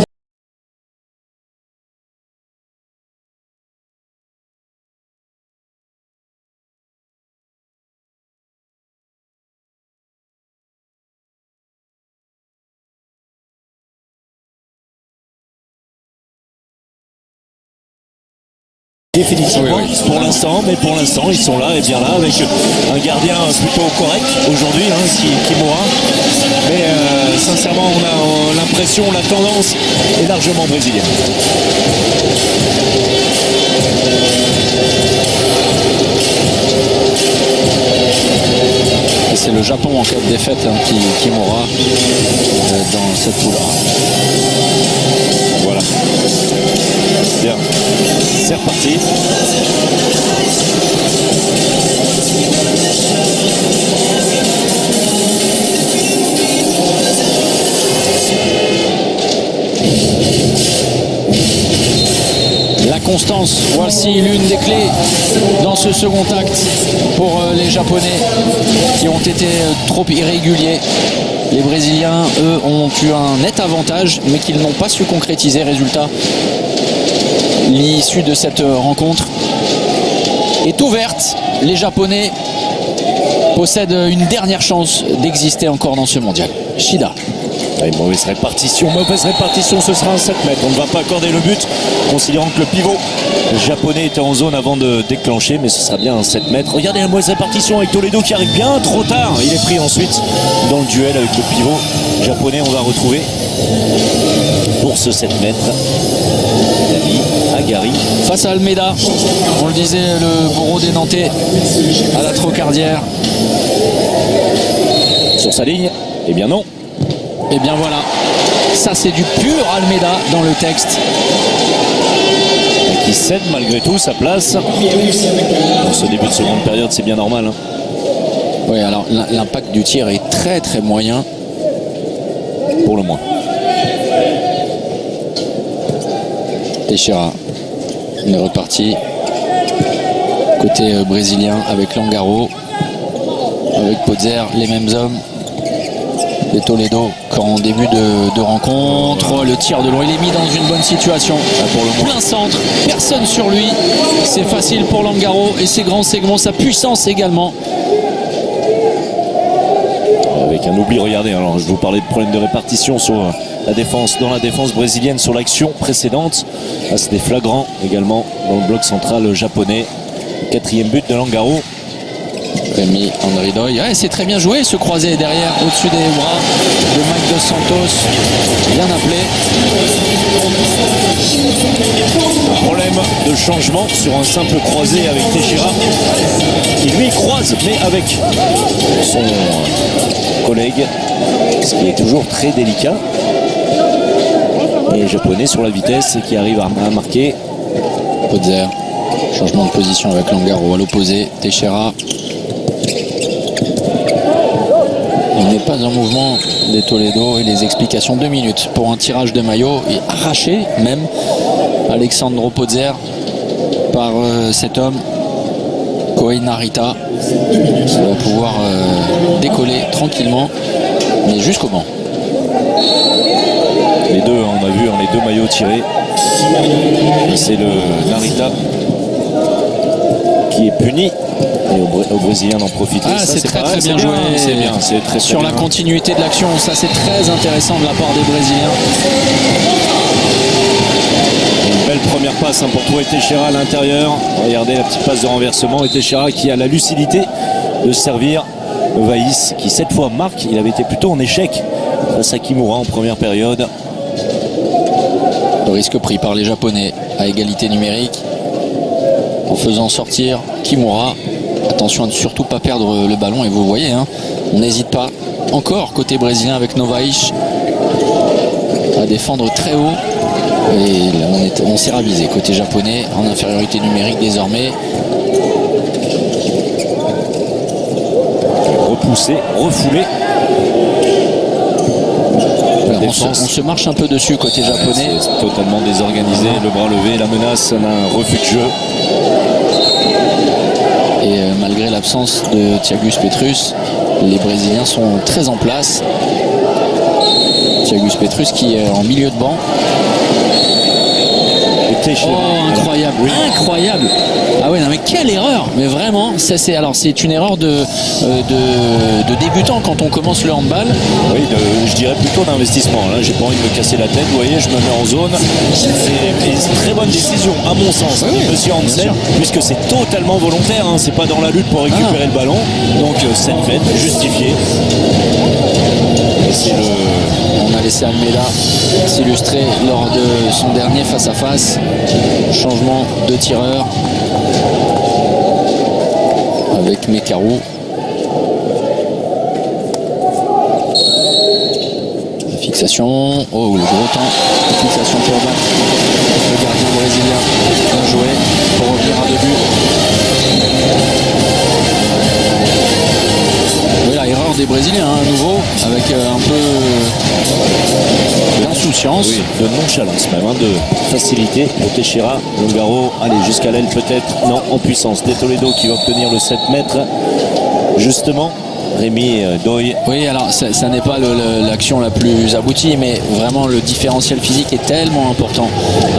Définitivement, Oui. pour l'instant, ils sont là et bien là avec un gardien plutôt correct aujourd'hui, Kimura. Mais sincèrement, on a l'impression, la tendance est largement brésilienne. Et c'est le Japon en cas de défaite qui mourra dans cette poule. Voilà. Bien. C'est reparti. La constance, voici l'une des clés dans ce second acte pour les Japonais qui ont été trop irréguliers. Les Brésiliens, eux, ont eu un net avantage, mais qu'ils n'ont pas su concrétiser. Résultat, l'issue de cette rencontre est ouverte. Les Japonais possèdent une dernière chance d'exister encore dans ce mondial. Shida. Allez, mauvaise répartition, ce sera un 7 mètres. On ne va pas accorder le but, considérant que le pivot japonais était en zone avant de déclencher, mais ce sera bien un 7 mètres. Regardez la mauvaise répartition avec Toledo qui arrive bien trop tard. Il est pris ensuite dans le duel avec le pivot japonais. On va retrouver pour ce 7 mètres Dani Agari. Face à Almeida, on le disait, le bourreau des Nantais à la Trocardière. Sur sa ligne, eh bien non. Et bien voilà, ça c'est du pur Almeida dans le texte. qui cède malgré tout sa place. Dans ce début de seconde période, c'est bien normal. Hein. Oui, alors l'impact du tir est très très moyen. Pour le moins. Teixeira, on est reparti côté brésilien avec Langaro, avec Pozer, les mêmes hommes. Et Toledo, qu'en début de rencontre, le tir de loin, il est mis dans une bonne situation. Pour le plein centre, personne sur lui. C'est facile pour Langaro et ses grands segments, sa puissance également. Avec un oubli, regardez, alors je vous parlais de problème de répartition sur la défense, dans la défense brésilienne sur l'action précédente. Là, c'était flagrant également dans le bloc central japonais. 4e but de Langaro. Rémi Andridoy, ouais, c'est très bien joué ce croisé derrière, au-dessus des bras de Mike Dos Santos, bien appelé. Problème de changement sur un simple croisé avec Teixeira, qui lui croise, mais avec son collègue, ce qui est toujours très délicat. Et les Japonais sur la vitesse qui arrive à marquer. Pozer, changement de position avec Langaro à l'opposé, Teixeira. Il n'est pas en mouvement des Toledo et les explications 2 minutes pour un tirage de maillot et arraché même Alexandro Pozer par cet homme Kohei Narita qui va pouvoir décoller tranquillement mais jusqu'au banc. Les deux, on a vu les 2 maillots tirés. Et c'est le Narita qui est puni. Et aux Brésiliens d'en profiter. Ah, c'est très très bien joué. C'est bien, c'est très sur bien. La continuité de l'action, ça c'est très intéressant de la part des Brésiliens. Une belle première passe pour trouver Teixeira à l'intérieur. Regardez la petite passe de renversement et Teixeira qui a la lucidité de servir Vaïs qui cette fois marque. Il avait été plutôt en échec face à Kimura en première période. Le risque pris par les Japonais à égalité numérique en faisant sortir Kimura. Attention à ne surtout pas perdre le ballon et vous voyez, hein, on n'hésite pas encore côté brésilien avec Novaïch à défendre très haut et là on s'est ravisé côté japonais en infériorité numérique désormais. Repoussé, refoulé. On se marche un peu dessus côté japonais. C'est totalement désorganisé, le bras levé, la menace d'un refus de jeu. Et malgré l'absence de Thiagus Petrus, les Brésiliens sont très en place. Thiagus Petrus qui est en milieu de banc. Oh, incroyable, oui. Incroyable. Ah ouais, non mais quelle erreur. Mais vraiment, c'est une erreur de débutant quand on commence le handball. Oui, je dirais plutôt d'investissement. Là, j'ai pas envie de me casser la tête. Vous voyez, je me mets en zone. C'est une très bonne décision, à mon sens, oui, Monsieur Hansen, puisque c'est totalement volontaire. Hein, c'est pas dans la lutte pour récupérer le ballon. Donc, scène faite, justifiée. On a laissé Almeida s'illustrer lors de son dernier face-à-face. Changement de tireur avec Mekaru. La fixation. Oh, le gros temps. La fixation pour battre le gardien brésilien. Bien joué pour revenir à 2 buts. Oui, la erreur des Brésiliens à nouveau avec un peu d'insouciance. Oui, de nonchalance même, hein, de facilité pour Teixeira. Langaro, allez, jusqu'à l'aile peut-être. Non, en puissance. Des Toledo qui va obtenir le 7 mètres. Justement, Rémi Doy. Oui, alors ça n'est pas l'action la plus aboutie, mais vraiment le différentiel physique est tellement important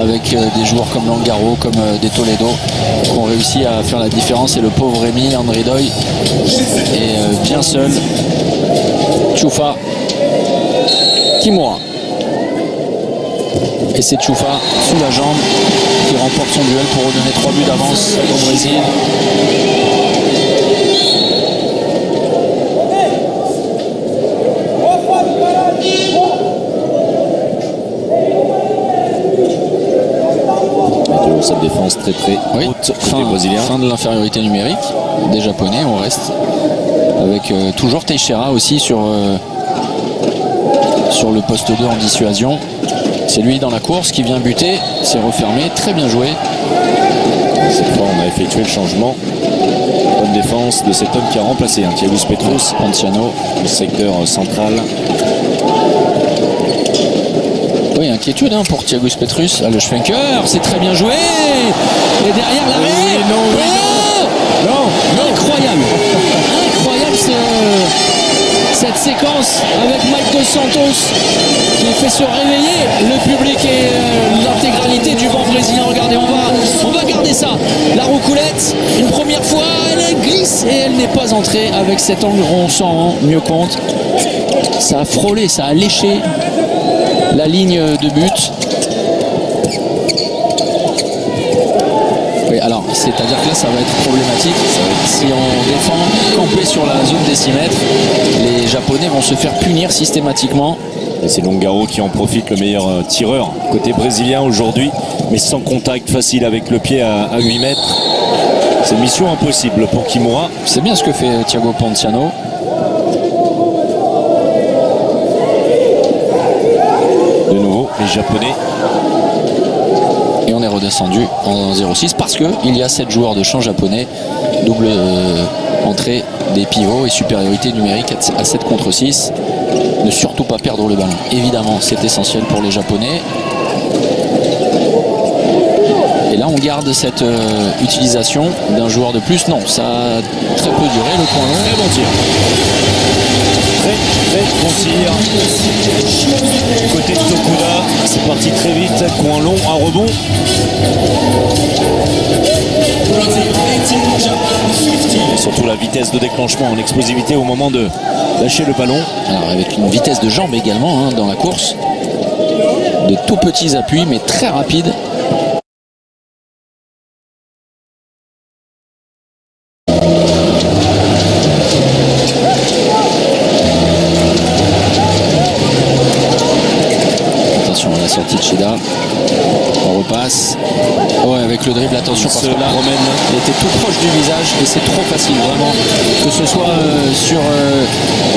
avec des joueurs comme Langaro, comme des Toledo, qui ont réussi à faire la différence. Et le pauvre Rémi Andridoy est bien seul. Tchoufa, Kimura. Et c'est Tchoufa sous la jambe qui remporte son duel pour redonner 3 buts d'avance au Brésil. Cette défense très haute côté brésilien. Fin de l'infériorité numérique des Japonais. On reste avec toujours Teixeira aussi sur le poste 2 en dissuasion. C'est lui dans la course qui vient buter. C'est refermé. Très bien joué. Cette fois, on a effectué le changement. Bonne défense de cet homme qui a remplacé Thiagus Petrus, Ponciano. le secteur central. Oui, inquiétude pour Thiagus Petrus. Ah, le Schwenker, c'est très bien joué. Et derrière l'arrêt. Oui, non, oui, non. Incroyable. Incroyable cette séquence avec Mike Dos Santos qui fait se réveiller le public et l'intégralité du banc brésilien. Regardez, on va garder ça. La roucoulette, une première fois, elle glisse et elle n'est pas entrée avec cet angle. On s'en rend mieux compte. Ça a frôlé, ça a léché la ligne de but. Oui, alors, c'est-à-dire que là, ça va être problématique. Si on défend campé sur la zone des 6 mètres, les Japonais vont se faire punir systématiquement. Et c'est Longaro qui en profite, le meilleur tireur côté brésilien aujourd'hui, mais sans contact facile avec le pied à 8 mètres. C'est une mission impossible pour Kimura. C'est bien ce que fait Thiago Ponciano. De nouveau, les Japonais. Et on est redescendu en 0-6 parce qu'il y a 7 joueurs de champ japonais. Double entrée des pivots et supériorité numérique à 7 contre 6. Ne surtout pas perdre le ballon. Évidemment, c'est essentiel pour les Japonais. Et là, on garde cette utilisation d'un joueur de plus. Non, ça a très peu duré, le point long. Très bon tir. Très bon tir. Côté de Tokuda, c'est parti très vite. Coin long, un rebond. Et surtout la vitesse de déclenchement, l'explosivité au moment de lâcher le ballon. Alors avec une vitesse de jambe également dans la course. De tout petits appuis, mais très rapides. Attention à la sortie de Shida. On repasse. Ouais, avec le dribble, attention parce que là, il était tout proche du visage et c'est trop facile vraiment. Que ce soit sur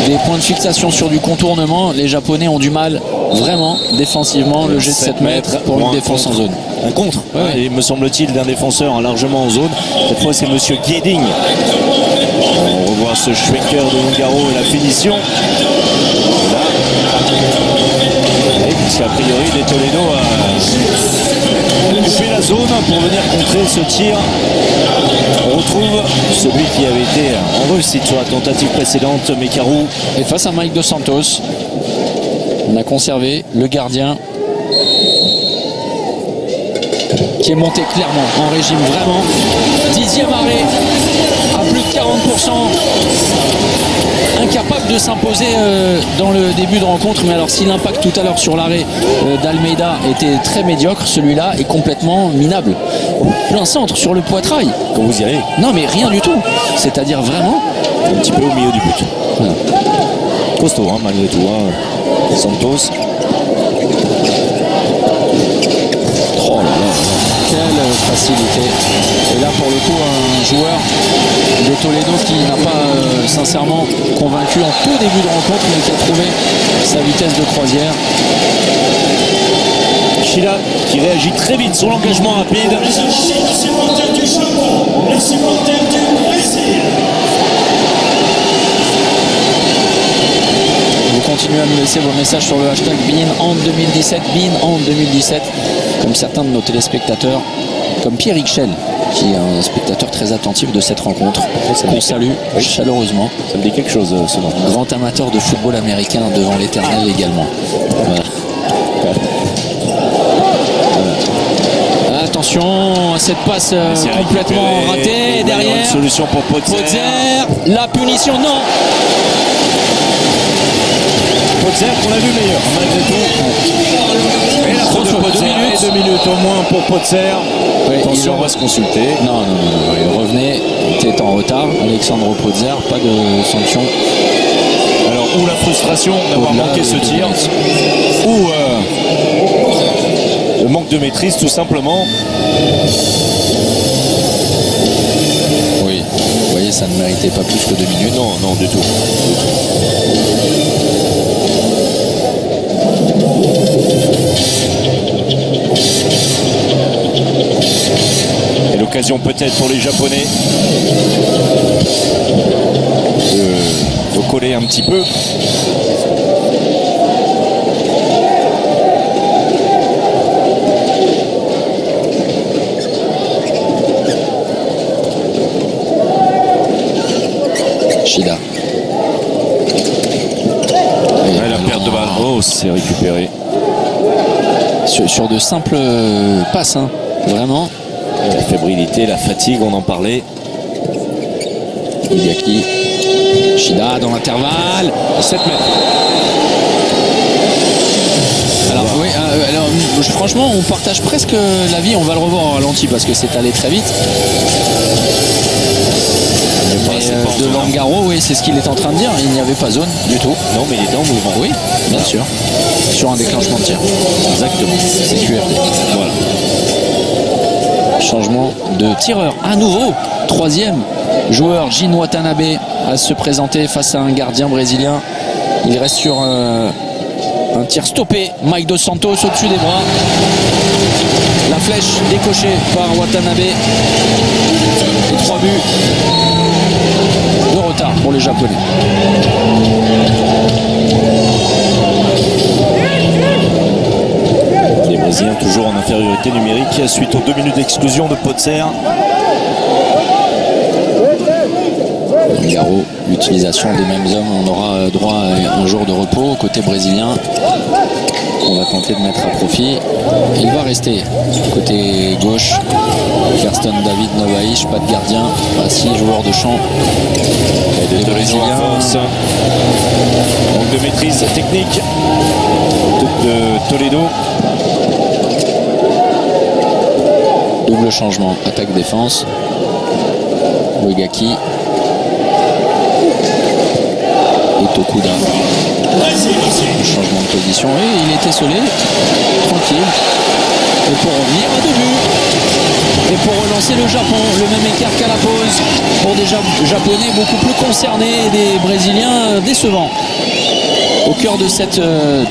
des points de fixation, sur du contournement, les Japonais ont du mal vraiment défensivement. Le jet de 7 mètres pour une défense en zone. Un contre, Ouais. et me semble-t-il, d'un défenseur largement en zone. Cette fois, c'est Monsieur Gueding. On revoit ce Schwenker de Longaro et la finition. Là. Et puisqu'a priori, De Toledo a occupé la zone pour venir contrer ce tir. On retrouve celui qui avait été en réussite sur la tentative précédente, Mekaru. Et face à Mike Dos Santos, on a conservé le gardien qui est monté clairement en régime vraiment. 10e arrêt à plus de 40%. Incapable de s'imposer dans le début de rencontre, mais alors si l'impact tout à l'heure sur l'arrêt d'Almeida était très médiocre, celui-là est complètement minable. Plein centre sur le poitrail. Quand vous y allez, Non mais rien du tout. C'est-à-dire vraiment. un petit peu au milieu du but. Voilà. Costaud, malgré tout. Santos. Oh là là, quelle facilité. Et là pour le coup un joueur de Toledo qui n'a pas sincèrement convaincu en tout début de rencontre, mais qui a trouvé sa vitesse de croisière. Shida qui réagit très vite sur l'engagement rapide. Les supporters du Japon, les supporters du Brésil. Vous continuez à nous laisser vos messages sur le hashtag BeanHand2017, BeanHand2017, comme certains de nos téléspectateurs, comme Pierre Ixchel, qui est un spectateur très attentif de cette rencontre, qu'on salue chaleureusement. Ça me dit quelque chose, ce nom. Grand amateur de football américain devant l'éternel également. Voilà. Attention à cette passe C'est complètement récupéré. ratée. Et Derrière, une solution pour Potzer. la punition, non. Potzer qu'on a vu meilleur, malgré tout. Et la faute de Potzer. 2 minutes au moins pour Potzer. Oui, Attention, on va se consulter. Non, il revenait, il était en retard. Alexandre Potzer, pas de sanction. Alors, ou la frustration d'avoir Au-delà manqué de- ce de tir, minutes. ou le manque de maîtrise, tout simplement. Oui, vous voyez, ça ne méritait pas plus que 2 minutes. Non, non, du tout. L'occasion peut-être pour les Japonais de coller un petit peu. Shida. Ouais, la perte de balle. Oh, c'est récupéré. Sur de simples passes, hein. Vraiment. La fébrilité, la fatigue, on en parlait. Igaki. Shida dans l'intervalle. 7 mètres. Alors, oui, franchement, on partage presque l'avis. On va le revoir au ralenti parce que c'est allé très vite. De Langaro, oui, c'est ce qu'il est en train de dire. Il n'y avait pas zone du tout. Non, mais il était en mouvement. Oui, bien sûr. Sur un déclenchement de tir. Exactement. C'est QFD. Voilà. Changement de tireur. À nouveau, troisième joueur, Jin Watanabe, à se présenter face à un gardien brésilien. Il reste sur un tir stoppé. Mike Dos Santos au-dessus des bras. La flèche décochée par Watanabe. Et 3 buts de retard pour les Japonais. Les Brésiliens toujours en infériorité numérique suite aux 2 minutes d'exclusion de Potser. Langaro, l'utilisation des mêmes hommes. On aura droit à un jour de repos côté brésilien. On va tenter de mettre à profit. Il va rester côté gauche. Kersten David Novaïch, pas de gardien, 6 joueurs de champ. Et de Brésiliens. Donc de maîtrise technique de Toledo. Double changement, attaque-défense. Uegaki. Et Tokuda. Changement de position. Et il est esselé. Tranquille. Et pour revenir à 2 buts. Et pour relancer le Japon, le même écart qu'à la pause. Pour des Japonais beaucoup plus concernés et des Brésiliens décevants. Au cœur de cette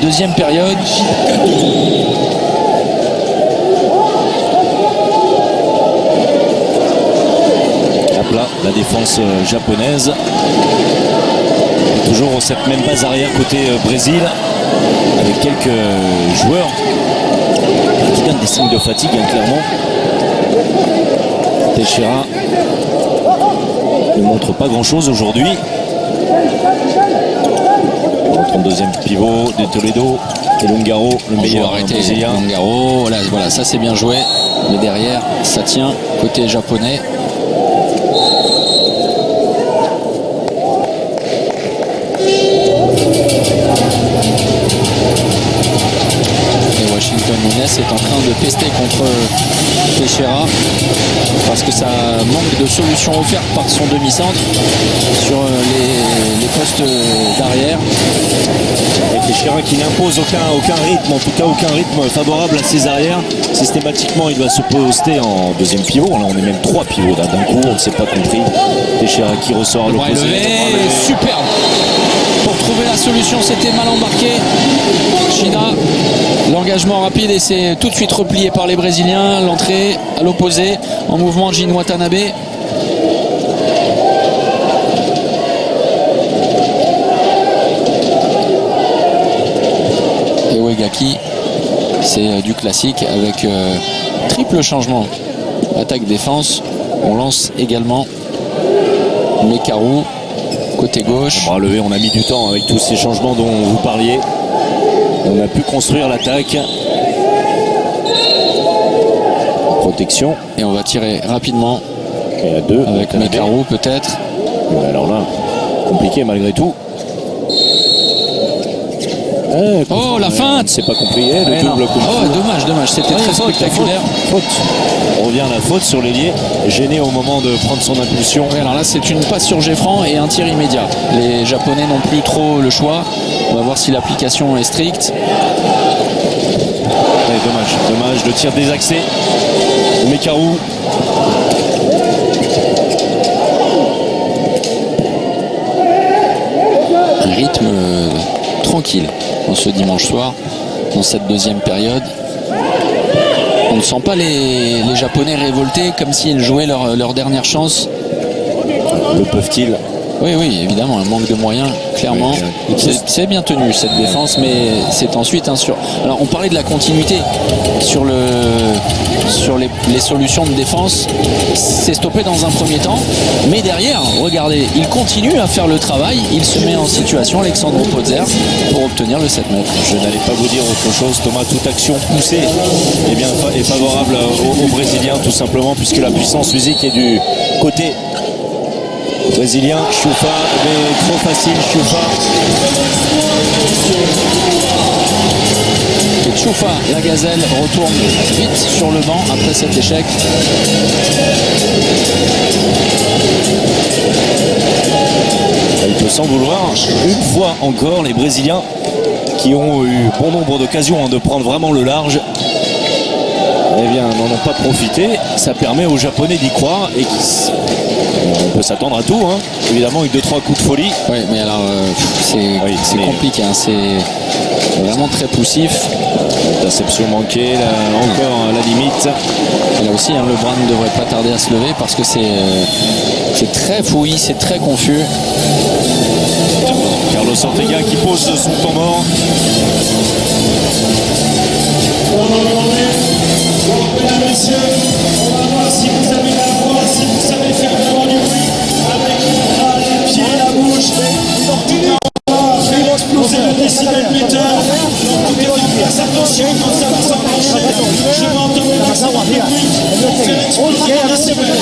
deuxième période. À plat, la défense japonaise. Et toujours cette même base arrière côté Brésil. Avec quelques joueurs qui donnent des signes de fatigue, hein, clairement. Teixeira ne montre pas grand-chose aujourd'hui. Le 32e pivot de Toledo et Langaro, le meilleur brésilien. Langaro, voilà, ça c'est bien joué. Mais derrière, ça tient côté japonais. Washington Nunes est en train de pester contre Teixeira parce que ça manque de solutions offertes par son demi-centre sur les postes d'arrière. Et Teixeira qui n'impose aucun rythme, en tout cas aucun rythme favorable à ses arrières. Systématiquement, il doit se poster en deuxième pivot. Là, on est même 3 pivots d'un coup, on ne s'est pas compris. Teixeira qui ressort à l'opposé. Superbe. Pour trouver la solution, c'était mal embarqué. Shida, l'engagement rapide et c'est tout de suite replié par les Brésiliens. L'entrée à l'opposé en mouvement de Jin Watanabe. Et Uegaki, c'est du classique avec triple changement. Attaque-défense, on lance également Mekaru. Côté gauche. Bras levé, on a mis du temps avec tous ces changements dont vous parliez. On a pu construire l'attaque. Protection. Et on va tirer rapidement. Et à 2. Avec Mekaru peut-être. Alors là, compliqué malgré tout. Oh, la feinte. C'est pas compris. Le double coup. Oh, dommage. C'était très spectaculaire. Faute. On revient à la faute sur l'ailier. Gêné au moment de prendre son impulsion. Oui, alors là, c'est une passe sur Geffran et un tir immédiat. Les Japonais n'ont plus trop le choix. On va voir si l'application est stricte. Dommage. Le tir désaxé. Mekaru. Un rythme tranquille en ce dimanche soir, dans cette deuxième période. On ne sent pas les Japonais révoltés comme s'ils jouaient leur dernière chance. Le peuvent-ils? Oui, oui, évidemment, un manque de moyens, clairement. C'est bien tenu cette défense, mais c'est ensuite Alors, on parlait de la continuité sur les solutions de défense. C'est stoppé dans un premier temps, mais derrière, regardez, il continue à faire le travail. Il se met en situation, Alexandre Pozer, pour obtenir le 7 mètres. Je n'allais pas vous dire autre chose, Thomas. Toute action poussée est favorable aux Brésiliens, tout simplement, puisque la puissance physique est du côté brésilien. Choufa, mais trop facile, Choufa. Et Choufa, la gazelle, retourne vite sur le banc après cet échec. Il peut s'en vouloir. Une fois encore, les Brésiliens qui ont eu bon nombre d'occasions de prendre vraiment le large, eh bien, n'en ont pas profité. Ça permet aux Japonais d'y croire et on peut s'attendre à tout, hein. Évidemment, avec 2-3 coups de folie. Oui, mais alors, c'est compliqué, hein. C'est vraiment très poussif. Interception manquée, là, encore à la limite. Et là aussi, hein, Lebrun ne devrait pas tarder à se lever parce que c'est très fouillis, c'est très confus. Carlos Ortega qui pose son temps mort. Mesdames, messieurs, on va voir si vous avez la voix, si vous savez faire vraiment du bruit avec les pieds et la bouche. En tout cas, on va faire exploser le décibelmeter. Donc, tout est en place. Attention, quand ça va s'enclencher, je vais entendre le maximum de bruit pour faire exploser le décibel.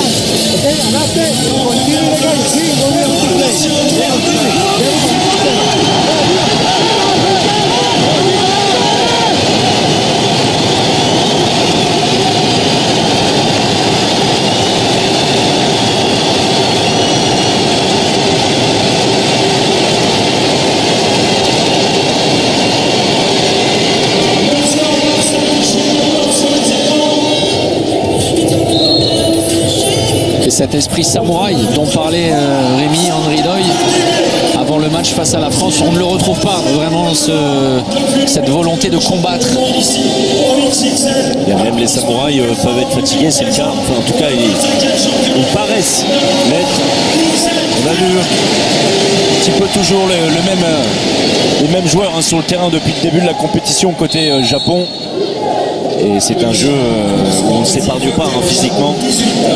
Et cet esprit samouraï dont parlait Rémi André Doy avant le match face à la France, on ne le retrouve pas vraiment, cette volonté de combattre. Et même les samouraïs peuvent être fatigués, c'est le cas. Enfin, en tout cas, ils paraissent l'être. On a vu un petit peu toujours les mêmes joueurs, hein, sur le terrain depuis le début de la compétition côté Japon. Et c'est un jeu où on ne s'épargne pas, hein, physiquement.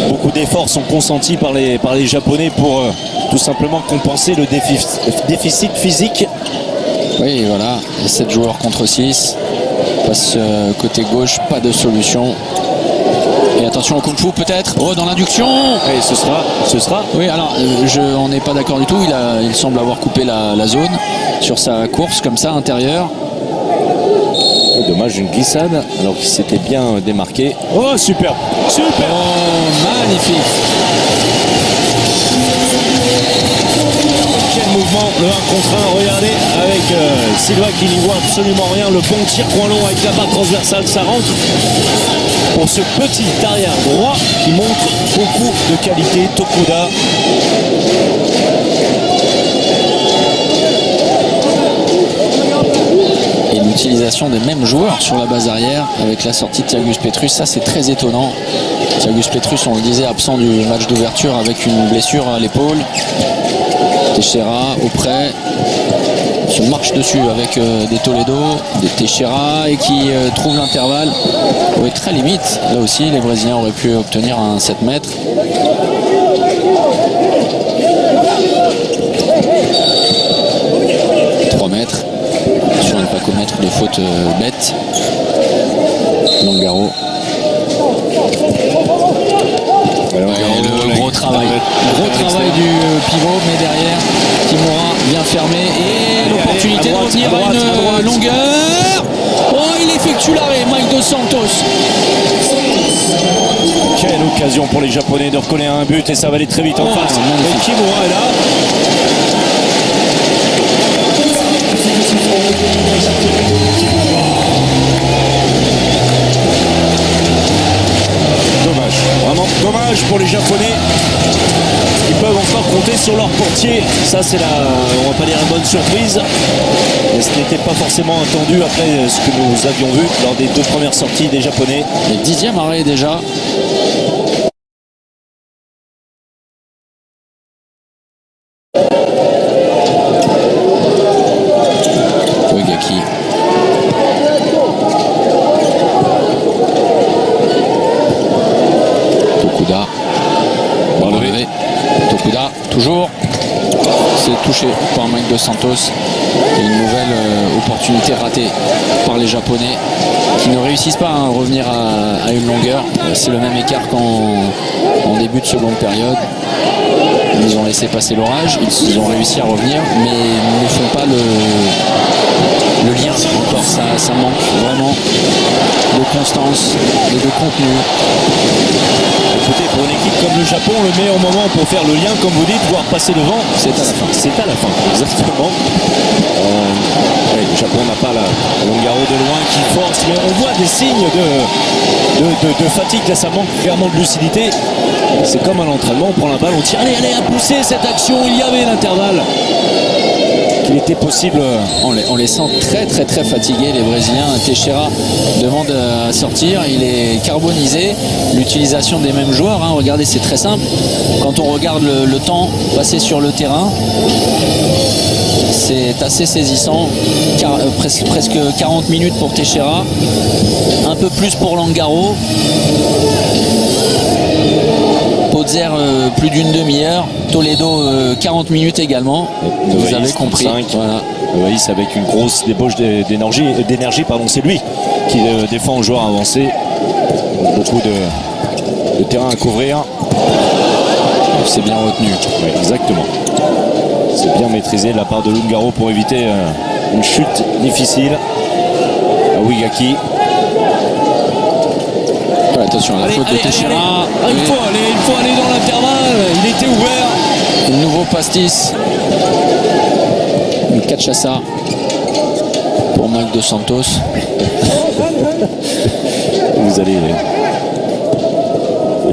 Beaucoup d'efforts sont consentis par les Japonais pour tout simplement compenser le déficit physique. Oui, voilà, 7 joueurs contre 6. Passe côté gauche, pas de solution. Et attention au kung-fu peut-être. Oh, dans l'induction. Et ce sera. Oui, alors on n'est pas d'accord du tout. Il semble avoir coupé la zone sur sa course comme ça intérieure. Dommage, une glissade alors qu'il s'était bien démarqué. Oh, super. Oh, magnifique. Quel mouvement, le 1 contre 1, regardez, avec Silva qui n'y voit absolument rien. Le bon tir coin long avec la barre transversale, ça rentre pour ce petit arrière droit qui montre beaucoup de qualité. Tokuda. Et l'utilisation des mêmes joueurs sur la base arrière avec la sortie de Thiagus Petrus, ça c'est très étonnant. Thiagus Petrus, on le disait, absent du match d'ouverture avec une blessure à l'épaule. Teixeira auprès, se marche dessus avec des Toledo, des Teixeira et qui trouve l'intervalle. Oui, très limite. Là aussi, les Brésiliens auraient pu obtenir un 7 mètres. Sur ne pas commettre de faute bête. Langaro. Le gros travail. Gros travail du pivot, mais derrière, Kimura vient fermer et l'opportunité de revenir à une longueur. Oh, il effectue l'arrêt, Mike Dos Santos. Quelle occasion pour les Japonais de recoller un but et ça va aller très vite en face. Et Kimura est là. Dommage, vraiment dommage pour les Japonais qui peuvent encore compter sur leur portier. Ça, c'est on va pas dire une bonne surprise. Mais ce n'était pas forcément attendu après ce que nous avions vu lors des 2 premières sorties des Japonais. Le 10e arrêt déjà. Uegaki. Tokuda. Bon levé. Tokuda, toujours. C'est touché par Mike Dos Santos. Et une nouvelle opportunité ratée par les Japonais qui ne réussissent pas à revenir à une longueur. C'est le même écart qu'en début de seconde période. Ils ont laissé passer l'orage, ils ont réussi à revenir, mais ils ne font pas le lien encore. Ça manque vraiment de constance et de contenu. Écoutez, pour une équipe comme le Japon, le meilleur moment pour faire le lien, comme vous dites, voire passer devant, C'est à la fin. C'est à la fin, exactement. Le Japon n'a pas la Longaro de loin qui force, mais on voit des signes de fatigue. Là, ça manque clairement de lucidité. C'est comme à l'entraînement, on prend la balle, on tire, allez, à pousser cette action. Il y avait l'intervalle qu'il était possible. On les sent très fatigués, les Brésiliens. Teixeira demande à sortir, il est carbonisé. L'utilisation des mêmes joueurs, hein. Regardez, c'est très simple. Quand on regarde le temps passé sur le terrain, c'est assez saisissant. Presque 40 minutes pour Teixeira, un peu plus pour Longaro. Potzer plus d'une demi-heure, Toledo 40 minutes également. Vous avez compris. 5. Voilà. Loïs avec une grosse débauche d'énergie, c'est lui qui défend aux joueurs avancés. Beaucoup de terrain à couvrir. C'est bien retenu. Oui, exactement. C'est bien maîtrisé de la part de Lungaro pour éviter une chute difficile. Uegaki. Attention à la faute de Teixeira. Il faut aller dans l'intervalle. Il était ouvert. Un nouveau pastis. Une cachaça pour Mike Dos Santos. Vous allez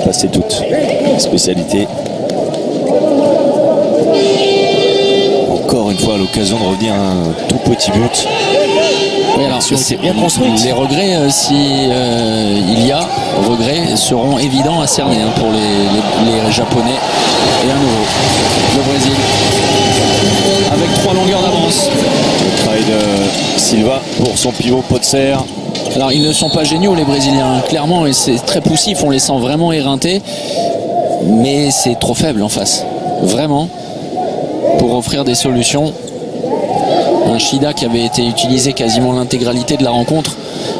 passer toutes les spécialités. Encore une fois, l'occasion de revenir à un tout petit but. Oui, alors, c'est bien construit. Les regrets, si il y a regrets, seront évidents à cerner pour les Japonais. Et à nouveau, le Brésil avec 3 longueurs d'avance. Le travail de Silva pour son pivot Potser. Alors ils ne sont pas géniaux les Brésiliens, clairement, et c'est très poussif, on les sent vraiment éreintés, mais c'est trop faible en face, vraiment, pour offrir des solutions. Un Shida qui avait été utilisé quasiment l'intégralité de la rencontre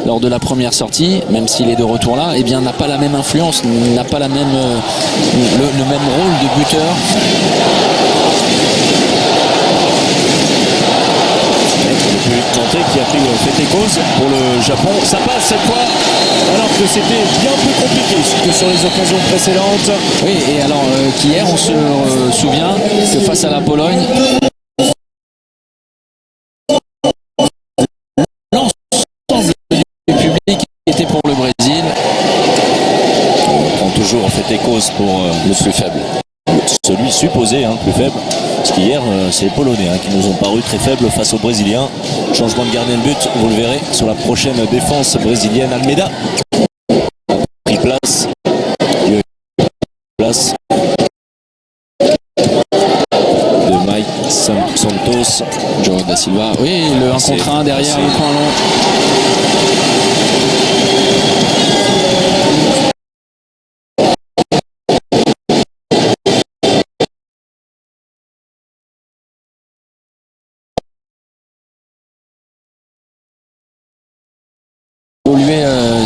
lors de la première sortie, même s'il est de retour là, eh bien n'a pas la même influence, n'a pas la même, le même rôle de buteur. Le but tenté qui a pris fait et cause pour le Japon. Ça passe cette fois, alors que c'était bien plus compliqué que sur les occasions précédentes. Oui, et alors qu'hier, on se souvient que face à la Pologne, l'ensemble du public était pour le Brésil. On prend toujours fait et cause pour Le plus faible. celui supposé, le plus faible. Parce qu'hier, c'est les Polonais qui nous ont paru très faibles face aux Brésiliens. Changement de gardien de but, vous le verrez sur la prochaine défense brésilienne. Almeida a pris place. De Mike Santos. João da Silva. Oui, le 1 contre 1 derrière le coin long.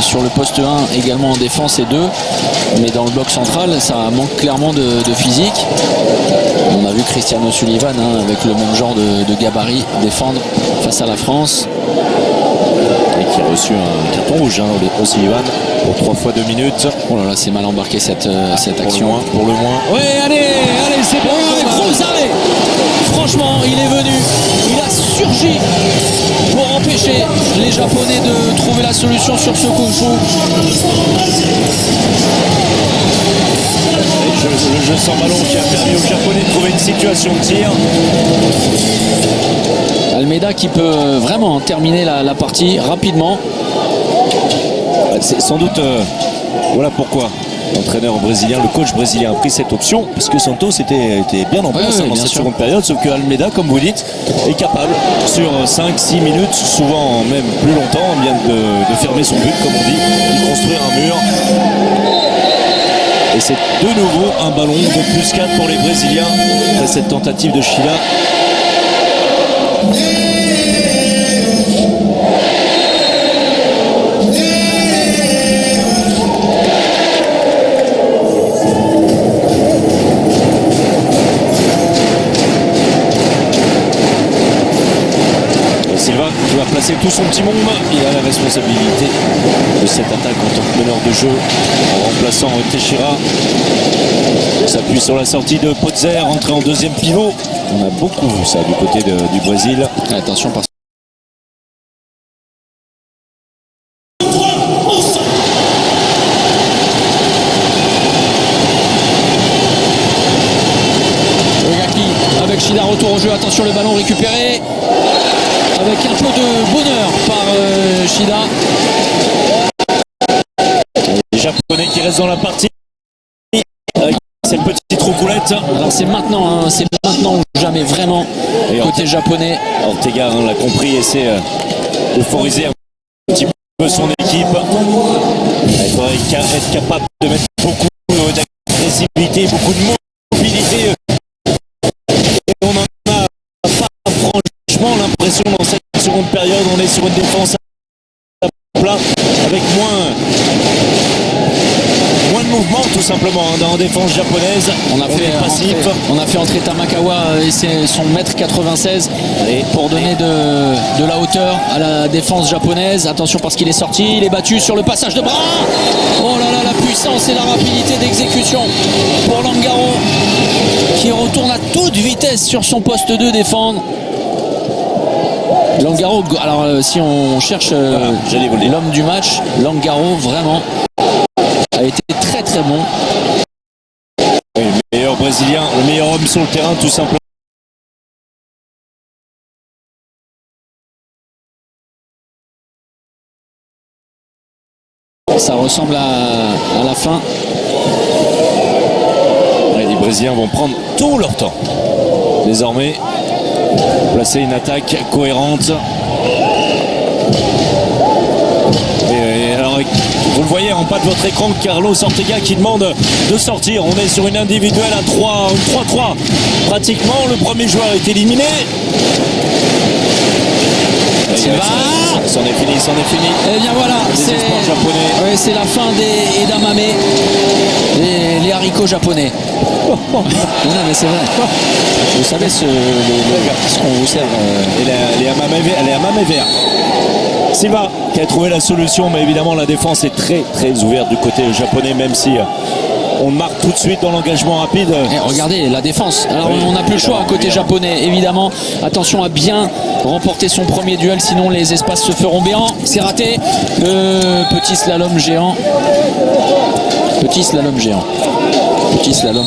Sur le poste 1 également en défense et 2, mais dans le bloc central ça manque clairement de physique. On a vu Cristiano Sullivan avec le même genre de gabarit défendre face à la France, Et qui a reçu un carton rouge Sullivan pour 3 fois 2 minutes. oh là là, c'est mal embarqué cette action. Pour le moins. Oui, allez, c'est bon, gros arrêt. Franchement, il est venu, il a surgi pour empêcher les Japonais de trouver la solution sur ce kung-fu. le jeu sans ballon qui a permis aux Japonais de trouver une situation de tir. Almeida qui peut vraiment terminer la partie rapidement. C'est sans doute voilà pourquoi l'entraîneur brésilien, le coach brésilien a pris cette option, parce que Santos était bien en place dans cette seconde période, sauf que Almeida, comme vous dites, est capable sur 5-6 minutes, souvent même plus longtemps, bien de fermer son but, comme on dit, de construire un mur. Et c'est de nouveau un ballon de plus 4 pour les Brésiliens après cette tentative de Sheila. Silva qui va placer tout son petit monde. Il a la responsabilité de cette attaque en tant que meneur de jeu en remplaçant Teixeira. S'appuie sur la sortie de Potzer, entré en deuxième pivot. On a beaucoup vu ça du côté du Brésil. Attention parce avec Shida, retour au jeu, attention le ballon récupéré avec un peu de bonheur par Shida. Les Japonais qui restent dans la partie avec cette petite roucoulette. Alors c'est maintenant ou jamais vraiment. Et côté japonais. Ortega l'a compris et essaie d'euphoriser un petit peu son équipe. Il faudrait être capable de mettre beaucoup d'agressivité, beaucoup de mobilité. Et on en a pas franchement l'impression dans cette seconde période. On est sur une défense à plat avec moins de mouvement tout simplement dans la défense japonaise. On a fait entrer Tamakawa et c'est son mètre 96 pour donner de la hauteur à la défense japonaise. Attention parce qu'il est sorti, il est battu sur le passage de bras. Oh là là, la puissance et la rapidité d'exécution pour Langaro qui retourne à toute vitesse sur son poste 2 défendre. Langaro, alors si on cherche l'homme du match, Langaro vraiment a été très très bon. Oui, le meilleur brésilien, le meilleur homme sur le terrain tout simplement. Ça ressemble à la fin. Ouais, les Brésiliens vont prendre tout leur temps. Désormais, placer une attaque cohérente. Et alors, vous le voyez en bas de votre écran, Carlos Ortega qui demande de sortir. On est sur une individuelle à 3-3. Pratiquement, le premier joueur est éliminé. C'en est fini. Et bien voilà, c'est la fin des edamame, les haricots japonais. Non mais c'est vrai. Vous savez ce qu'on vous sert. Les hamame verts. Silva qui a trouvé la solution, mais évidemment la défense est très très ouverte du côté japonais, même si on marque tout de suite dans l'engagement rapide. Et regardez la défense. Alors on n'a plus le choix côté japonais, évidemment. Attention à bien remporter son premier duel, sinon les espaces se feront béants. C'est raté. Le petit slalom géant. Petit slalom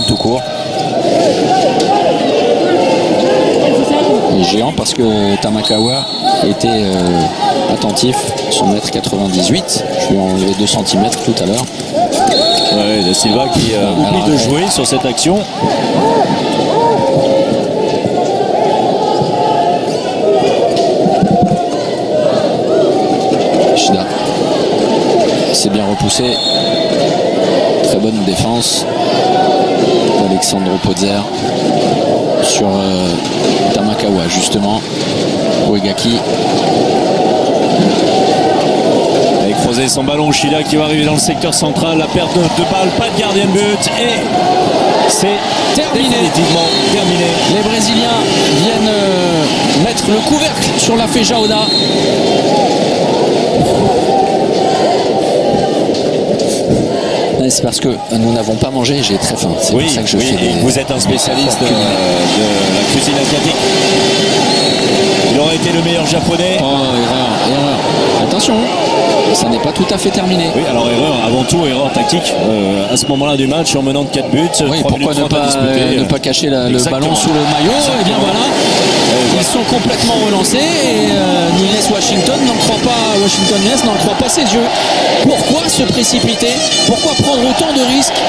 tout court. Et géant parce que Tamakawa était attentif, son mètre 98. Je lui ai enlevé 2 cm tout à l'heure. Ouais, de Silva qui oublie de jouer sur cette action. Shida s'est bien repoussé. Très bonne défense d'Alexandro Potzer sur Tamakawa justement. Uegaki avec Crozet son ballon, Shida qui va arriver dans le secteur central, la perte de balle, pas de gardien de but et c'est définitivement terminé. Les Brésiliens viennent mettre le couvercle sur la Feijoada. C'est parce que nous n'avons pas mangé, j'ai très faim. C'est pour ça que je fais vous êtes un spécialiste de la cuisine asiatique. Il aurait été le meilleur japonais. Oh, erreur. Attention, ça n'est pas tout à fait terminé. Oui, alors erreur avant tout erreur tactique à ce moment-là du match en menant de 4 buts. Oui, 3 pourquoi minutes 30 à ne pas cacher le Exactement. ballon sous le maillot? Et bien voilà, ils sont complètement relancés et Niles Washington n'en croit pas, Washington Niles n'en croit pas ses yeux. Pourquoi se précipiter? Pourquoi prendre autant de risques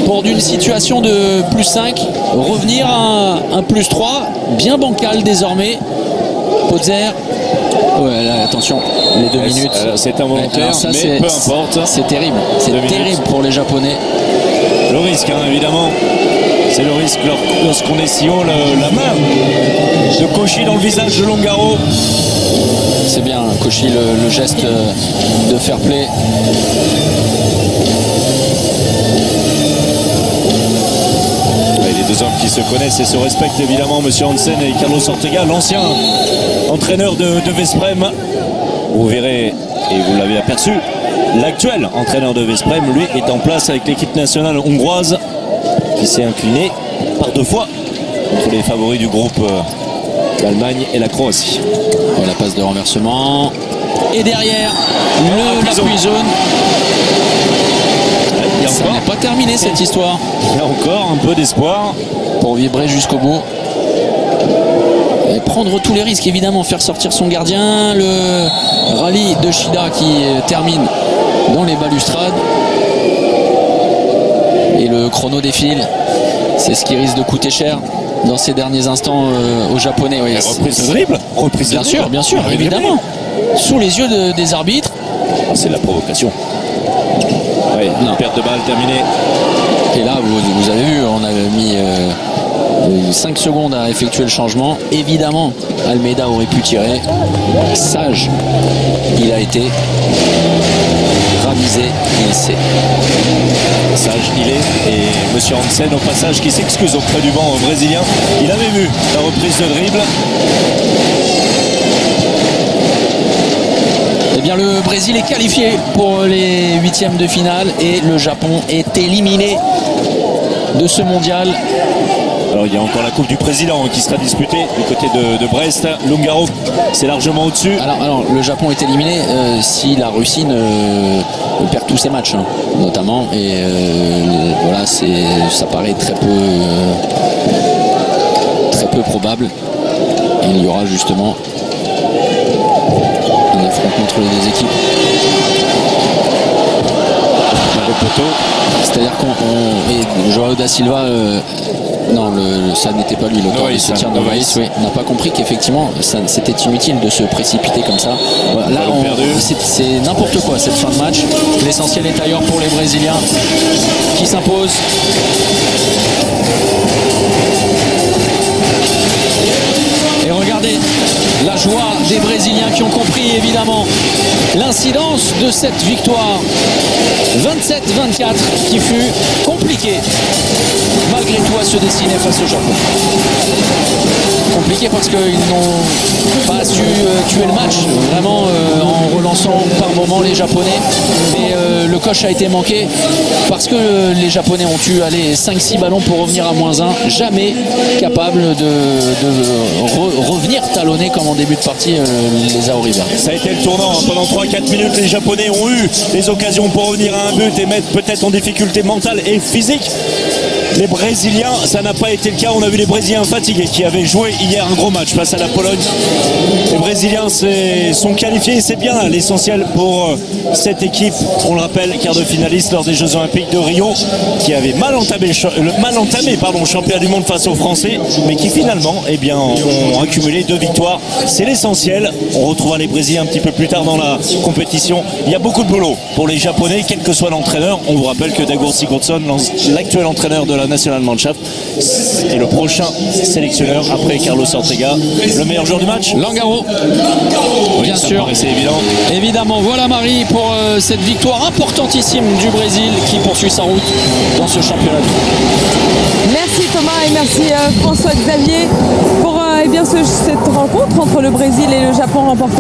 pour d'une situation de plus 5 revenir à un plus 3 bien bancal désormais? Potzer. Ouais, là, attention, les 2 minutes. C'est involontaire, Alors ça, mais peu importe. C'est terrible. C'est 2 minutes. terrible pour les Japonais. Le risque, hein, évidemment. C'est le risque lorsqu'on est si haut, la main de Cauchy dans le visage de Longaro. C'est bien, Cauchy, le geste de fair play. Les deux hommes qui se connaissent et se respectent évidemment, Monsieur Hansen et Carlos Ortega, l'ancien entraîneur de Vesprem. Vous verrez, et vous l'avez aperçu, l'actuel entraîneur de Vesprem, lui, est en place avec l'équipe nationale hongroise qui s'est inclinée par 2 fois contre les favoris du groupe, l'Allemagne et la Croatie. Et la passe de renversement. Et derrière, l'appui zone. Il y a Ça encore, n'est pas terminé cette histoire. il y a encore un peu d'espoir. Pour vibrer jusqu'au bout. Et prendre tous les risques, évidemment, faire sortir son gardien. Le rallye de Shida qui termine dans les balustrades. Et le chrono défile. C'est ce qui risque de coûter cher dans ces derniers instants aux Japonais. Oui, Reprise de dribble. Reprise de bien sûr, dribble. bien sûr, Il avait évidemment. Sous les yeux des arbitres. C'est la provocation. Oui, Non. une perte de balle terminée. Et là, vous avez vu, on avait mis 5 secondes à effectuer le changement. Évidemment, Almeida aurait pu tirer. Sage, il a été ravisé, il sait. Sage, il est. Et Monsieur Hansen, au passage, qui s'excuse auprès du banc brésilien. Il avait vu la reprise de dribble. Eh bien, le Brésil est qualifié pour les 8e de finale et le Japon est éliminé de ce mondial. Alors il y a encore la Coupe du Président qui sera disputée du côté de Brest. Longaro, c'est largement au-dessus. Alors, le Japon est éliminé si la Russie ne perd tous ses matchs, hein, notamment. Et voilà, ça paraît très peu probable. Et il y aura justement un affrontement entre les deux équipes. C'est-à-dire et Joao da Silva, non, ça n'était pas lui l'auteur de ce tir. Novaïs, oui, n'a pas compris qu'effectivement c'était inutile de se précipiter comme ça. Voilà, là, c'est n'importe quoi cette fin de match. L'essentiel est ailleurs pour les Brésiliens qui s'imposent. Et regardez la joie des Brésiliens qui ont compris évidemment l'incidence de cette victoire 27-24 qui fut compliquée malgré tout à se dessiner face au Japon. Compliqué parce qu'ils n'ont pas su tuer le match vraiment en relançant par moments les Japonais et le coche a été manqué parce que les Japonais ont eu 5-6 ballons pour revenir à -1, jamais capable de revenir talonner comme en début de partie les Aori Verts. Ça a été le tournant. Pendant 3-4 minutes, les Japonais ont eu des occasions pour revenir à un but et mettre peut-être en difficulté mentale et physique les Brésiliens. Ça n'a pas été le cas. On a vu les Brésiliens fatigués qui avaient joué hier un gros match face à la Pologne. Les Brésiliens sont qualifiés. C'est bien l'essentiel pour cette équipe. On le rappelle, quart de finaliste lors des Jeux Olympiques de Rio, qui avait mal entamé le championnat du monde face aux Français, mais qui finalement ont accumulé 2 victoires. C'est l'essentiel. On retrouvera les Brésiliens un petit peu plus tard dans la compétition. Il y a beaucoup de boulot pour les Japonais, quel que soit l'entraîneur. On vous rappelle que Dagur Sigurdsson, l'actuel entraîneur de la National Mannschaft, est le prochain sélectionneur après Carlos Ortega. Le meilleur joueur du match, Longaro, oui, bien sûr. C'est évident. Évidemment, voilà Marie pour cette victoire importantissime du Brésil qui poursuit sa route dans ce championnat. Merci Thomas et merci François-Xavier pour cette rencontre entre le Brésil et le Japon remportée.